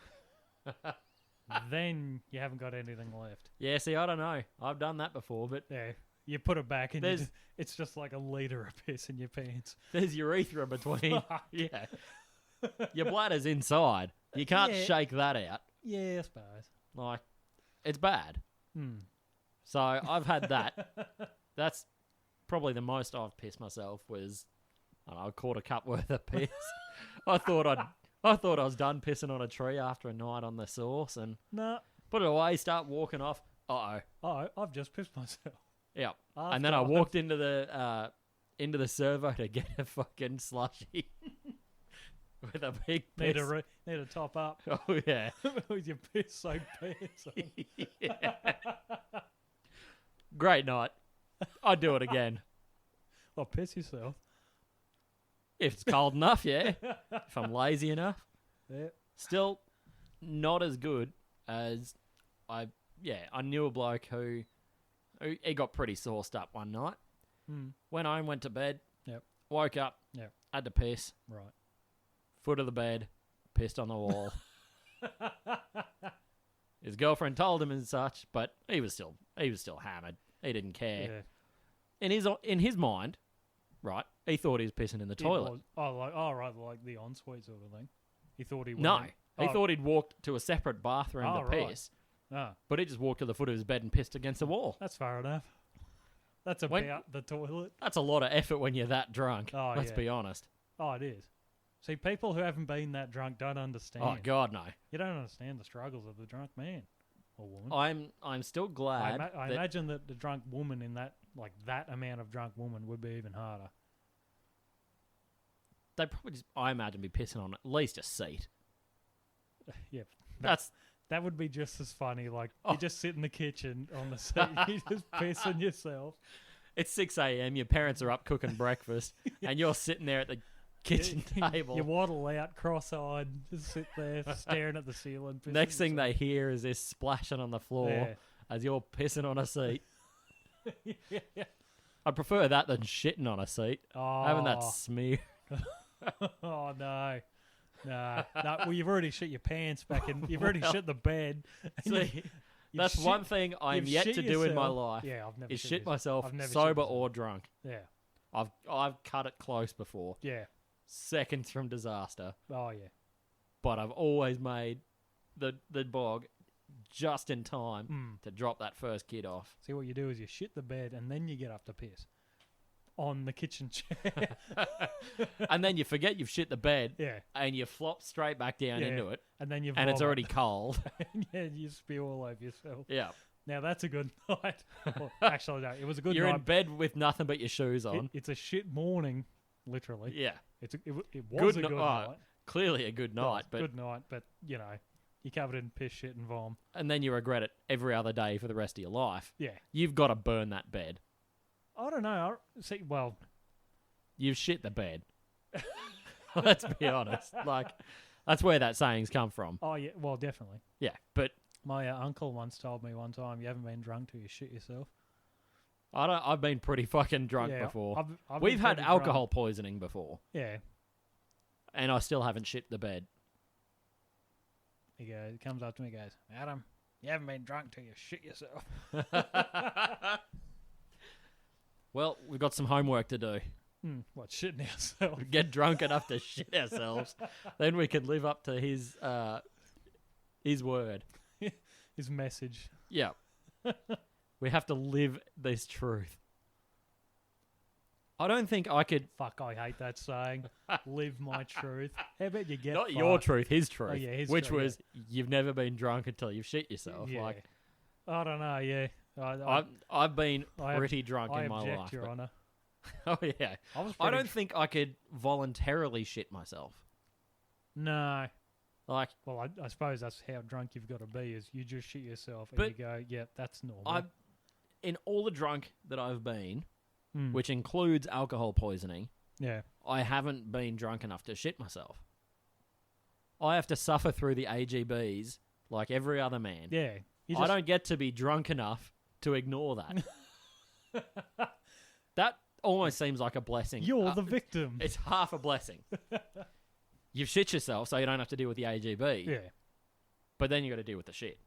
then you haven't got anything left. Yeah, see, I don't know. I've done that before, but Yeah, you put it back and There's- it's just like a litre of piss in your pants. there's urethra between. Fuck. Yeah. Your bladder's inside. You can't Yeah. shake that out. Yeah, I suppose. Like, it's bad. Hmm. So I've had that. That's probably the most I've pissed myself was, I don't know, a quarter cup worth of piss. I thought I was done pissing on a tree after a night on the sauce and Nah. put it away, start walking off. Uh-oh. Oh, I've just pissed myself. Yeah. After And then I I've- walked into the servo to get a fucking slushy with a big Need piss. to top up Oh, yeah. with your piss soaked pants on. Yeah. Great night. I'd do it again. Or piss yourself. If it's cold enough, yeah. If I'm lazy enough. Yeah. Still not as good as I knew a bloke who he got pretty sauced up one night. Hmm. Went home, went to bed. Yep. Woke up. Yep. Had to piss. Right. Foot of the bed. Pissed on the wall. His girlfriend told him and such, but he was still hammered. He didn't care. Yeah. In his mind, right? He thought he was pissing in the It toilet. was- right, like the ensuite sort of thing. He thought he was. No, he thought he'd walked to a separate bathroom Oh, to right. piss, Ah, but he just walked to the foot of his bed and pissed against the wall. that's fair enough. That's about When- the toilet. That's a lot of effort when you're that drunk. Oh, Let's yeah. be honest. Oh, it is. See, people who haven't been that drunk don't understand. Oh God, no. You don't understand the struggles of the drunk man or woman. I'm still glad. I that- imagine that the drunk woman in that amount of drunk woman would be even harder. They probably just, I imagine, be pissing on at least a seat. Yeah, That's that would be just as funny. Like Oh. you just sit in the kitchen on the seat, you just pissing yourself. it's 6 a.m. Your parents are up cooking breakfast, and you're sitting there at the kitchen table. You waddle out, cross-eyed, just sit there staring at the ceiling. pissing Next thing yourself. they hear is this splashing on the floor Yeah. as you're pissing on a seat. Yeah. I'd prefer that than shitting on a seat. Oh, Having that smear. oh no. Nah. Well, you've already shit your pants back in. You've already Well, shit the bed. and See, you've that's shit- one thing I'm you've yet shit to do in my yourself. life. Yeah, I've never Is shit myself. myself I've never shit sober myself. or drunk. Yeah. I've cut it close before. Yeah. Seconds from disaster. Oh yeah. But I've always made the bog just in time Mm. to drop that first kid off. See, what you do is you shit the bed and then you get up to piss on the kitchen chair. And then you forget you've shit the bed Yeah. and you flop straight back down Yeah. into it And then you and it's vomit. already cold. Yeah, you spew all over yourself. Yeah. Now that's a good night. Well, actually, no, it was a good You're night. in bed with nothing but your shoes on. It's a shit morning, literally. Yeah. It was Good a no- good oh, night. Clearly a good It was night, but good night, but you know, you covered in piss, shit, and vom. and then you regret it every other day for the rest of your life. Yeah, You've got to burn that bed. I don't know. See, well, You've shit the bed. Let's be honest. Like, that's where that saying's come from. oh yeah, well, definitely. Yeah, but My uncle once told me one time, "You haven't been drunk till you shit yourself." I've been pretty fucking drunk Yeah, before. I've We've been had pretty alcohol poisoning before, drunk. Yeah, and I still haven't shit the bed. he comes up to me, and goes, "Adam, you haven't been drunk till you shit yourself." Well, we've got some homework to do. What, shitting ourselves? Get drunk enough to shit ourselves, then we can live up to his word. His message. Yeah, we have to live this truth. I don't think I could. Fuck, I hate that saying. Live my truth. How about you get Not your fucked? truth, his truth. Oh, yeah, his which truth, was you've never been drunk until you've shit yourself. Yeah. Like I don't know. Yeah, I I've been I ob- pretty drunk I in my object, life. Your but- Honour. Oh yeah, I was. I pretty don't think I could voluntarily shit myself. No. Like Well, I suppose that's how drunk you've got to be. Is you just shit yourself and But you go, yeah, that's normal. I, in all the drunk that I've been, Mm. which includes alcohol poisoning, Yeah. I haven't been drunk enough to shit myself. I have to suffer through the AGBs like every other man. Yeah. You I just, don't get to be drunk enough to ignore that. That almost seems like a blessing. You're the victim. It's half a blessing. You've shit yourself, so you don't have to deal with the AGB. Yeah. But then you got to deal with the shit.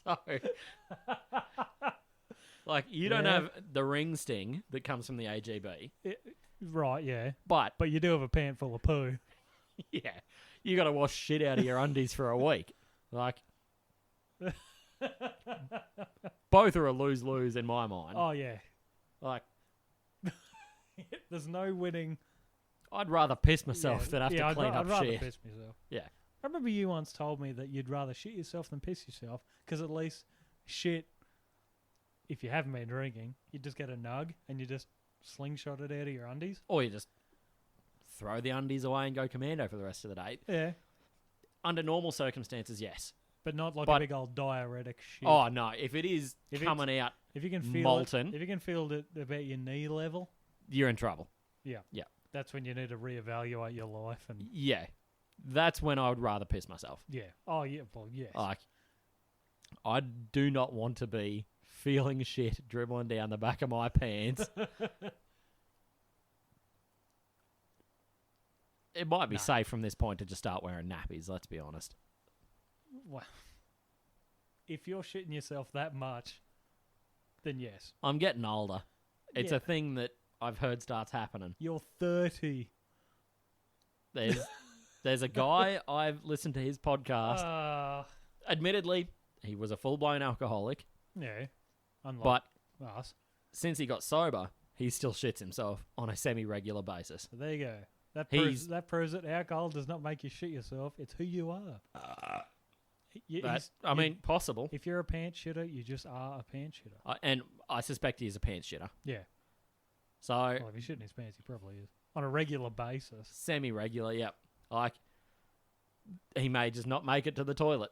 So, like, you don't have the ring sting that comes from the AGB. Right, yeah. But you do have a pant full of poo. yeah, you got to wash shit out of your undies for a week. Like, both are a lose-lose in my mind. Oh, yeah. Like, there's no winning. I'd rather piss myself than have to clean up I'd rather shit. piss myself. Yeah. I remember you once told me that you'd rather shit yourself than piss yourself, because at least shit, if you haven't been drinking, you just get a nug and you just slingshot it out of your undies. Or you just throw the undies away and go commando for the rest of the day. Yeah. Under normal circumstances, yes. But not like a big old diuretic shit. Oh, no. If it is coming out if you can feel molten, if you can feel it about your knee level, you're in trouble. Yeah. Yeah. That's when you need to reevaluate your life. And yeah. That's when I would rather piss myself. yeah. Oh, yeah. Well, yes. Like, I do not want to be feeling shit dribbling down the back of my pants. It might be safe from this point to just start wearing nappies, let's be honest. Well, if you're shitting yourself that much, then yes. I'm getting older. It's a thing that I've heard starts happening. You're 30. There's a guy, I've listened to his podcast. Admittedly, he was a full-blown alcoholic. Yeah. Unlike us. Since he got sober, he still shits himself on a semi-regular basis. So there you go. That proves that alcohol does not make you shit yourself. It's who you are. Possible. If you're a pants shitter, you just are a pants shitter. And I suspect he is a pants shitter. Yeah. So, well, if he's shitting his pants, he probably is. On a regular basis. Semi-regular, yep. Like, he may just not make it to the toilet.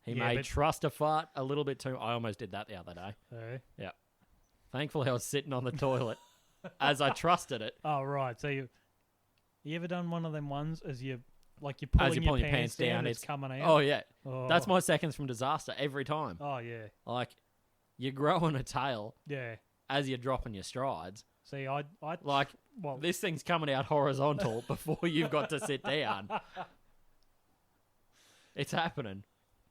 He may trust a fart a little bit too. I almost did that the other day. Yeah. Thankfully, I was sitting on the toilet as I trusted it. Oh, right. So you ever done one of them ones as you're pulling your pants down, it's coming out? Oh, yeah. Oh. That's my seconds from disaster every time. Oh, yeah. Like, you're growing a tail. Yeah. As you're dropping your strides. See, this thing's coming out horizontal before you've got to sit down. It's happening.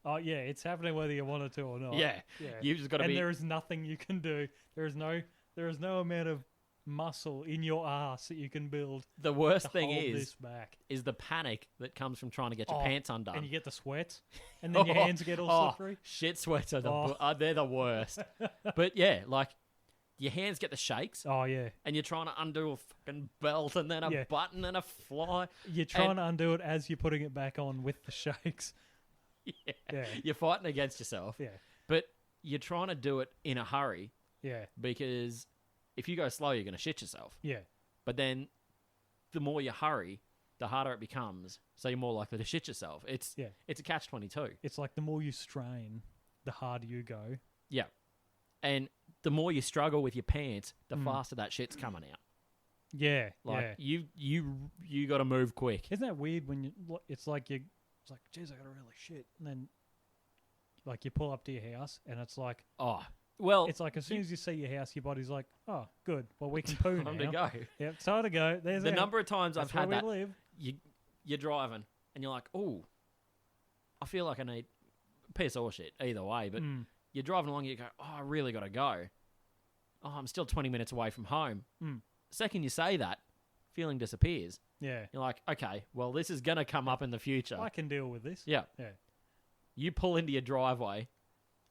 Oh, yeah, it's happening whether you want it to or not. Yeah. You've just got to And there is nothing you can do. There is no amount of muscle in your ass that you can build. The worst thing is the panic that comes from trying to get your pants undone. And you get the sweats, and then your hands get all slippery. Shit sweats are they're the worst. But yeah, like, your hands get the shakes. Oh, yeah. And you're trying to undo a fucking belt and then a button and a fly. You're trying to undo it as you're putting it back on with the shakes. Yeah. You're fighting against yourself. Yeah. But you're trying to do it in a hurry. Yeah. Because if you go slow, you're going to shit yourself. Yeah. But then the more you hurry, the harder it becomes. So you're more likely to shit yourself. It's a catch-22. It's like the more you strain, the harder you go. Yeah. And the more you struggle with your pants, the faster that shit's coming out. Yeah. Like, you got to move quick. Isn't that weird when it's like, geez, I got to really shit. And then, like, you pull up to your house and it's like, well, it's like as soon as you see your house, your body's like, oh, good. Well, we can poo now. Time to go. Yep, time to go. There's the number of times I've had that. Live. You're driving and you're like, oh, I feel like I need piss or shit either way. But you're driving along, you go, oh, I really got to go. Oh, I'm still 20 minutes away from home. Second you say that, feeling disappears. Yeah. You're like, okay, well, this is going to come up in the future. I can deal with this. Yeah. Yeah. You pull into your driveway.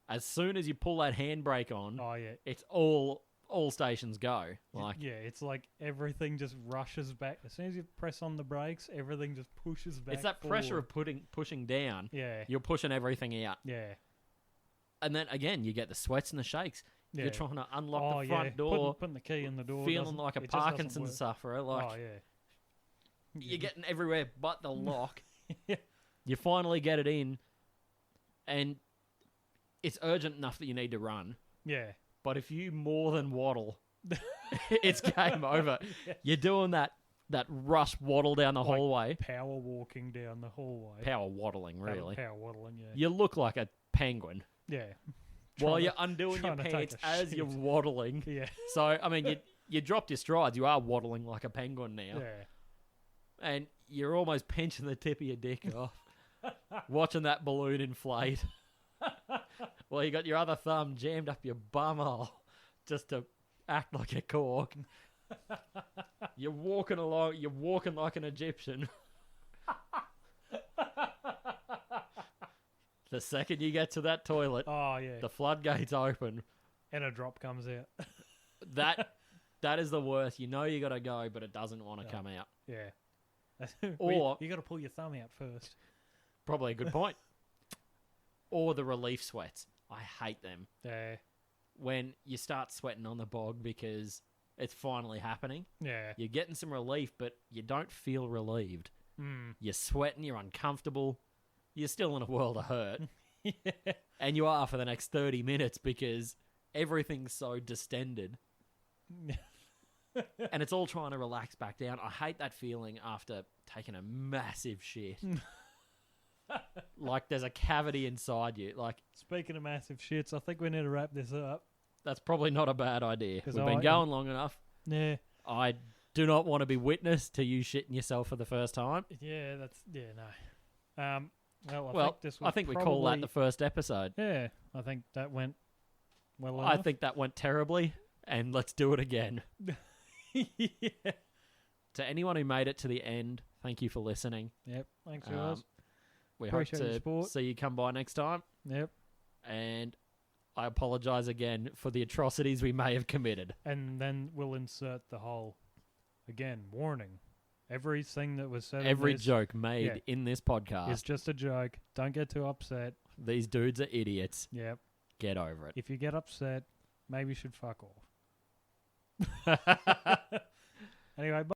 As soon as you pull that handbrake on, it's all stations go. Like, yeah, it's like everything just rushes back. As soon as you press on the brakes, everything just pushes back. It's that pressure of pushing down. Yeah. You're pushing everything out. Yeah. And then, again, you get the sweats and the shakes. Yeah. You're trying to unlock the front door. Putting the key in the door. Feeling like a Parkinson's sufferer. Like, you're getting everywhere but the lock. You finally get it in. And it's urgent enough that you need to run. Yeah. But if you more than waddle, it's game over. Yeah. You're doing that rush waddle down the hallway. Power walking down the hallway. Power waddling, really. Power waddling, yeah. You look like a penguin. Yeah. While you're undoing your pants as you're waddling. Yeah. So, I mean, you dropped your strides. You are waddling like a penguin now. Yeah. And you're almost pinching the tip of your dick off. watching that balloon inflate. Well, you got your other thumb jammed up your bumhole just to act like a cork. You're walking along. You're walking like an Egyptian. The second you get to that toilet, Oh, yeah. the floodgates open. And a drop comes out. That is the worst. You know you got to go, but it doesn't want to come out. Yeah. Or- you got to pull your thumb out first. Probably a good point. Or the relief sweats. I hate them. Yeah. When you start sweating on the bog because it's finally happening. Yeah. You're getting some relief, but you don't feel relieved. Mm. You're sweating, you're uncomfortable. You're still in a world of hurt. Yeah. And you are for the next 30 minutes because everything's so distended. And it's all trying to relax back down. I hate that feeling after taking a massive shit. Like there's a cavity inside you. Like, Speaking of massive shits, I think we need to wrap this up. that's probably not a bad idea. 'Cause We've been I- going long enough. Yeah. I do not want to be witness to you shitting yourself for the first time. Yeah, no. Well, I think we call that probably- the first episode. Yeah, I think that went well I enough. think that went terribly, and let's do it again. Yeah. To anyone who made it to the end, thank you for listening. Yep. Thanks, guys. We Appreciate your hope to support. see you come by next time. Yep. And I apologise again for the atrocities we may have committed. And then we'll insert the whole, again, warning. Everything that was said Every in this joke made in this podcast. is just a joke. Don't get too upset. These dudes are idiots. Yep. Get over it. If you get upset, maybe you should fuck off. Anyway, bye.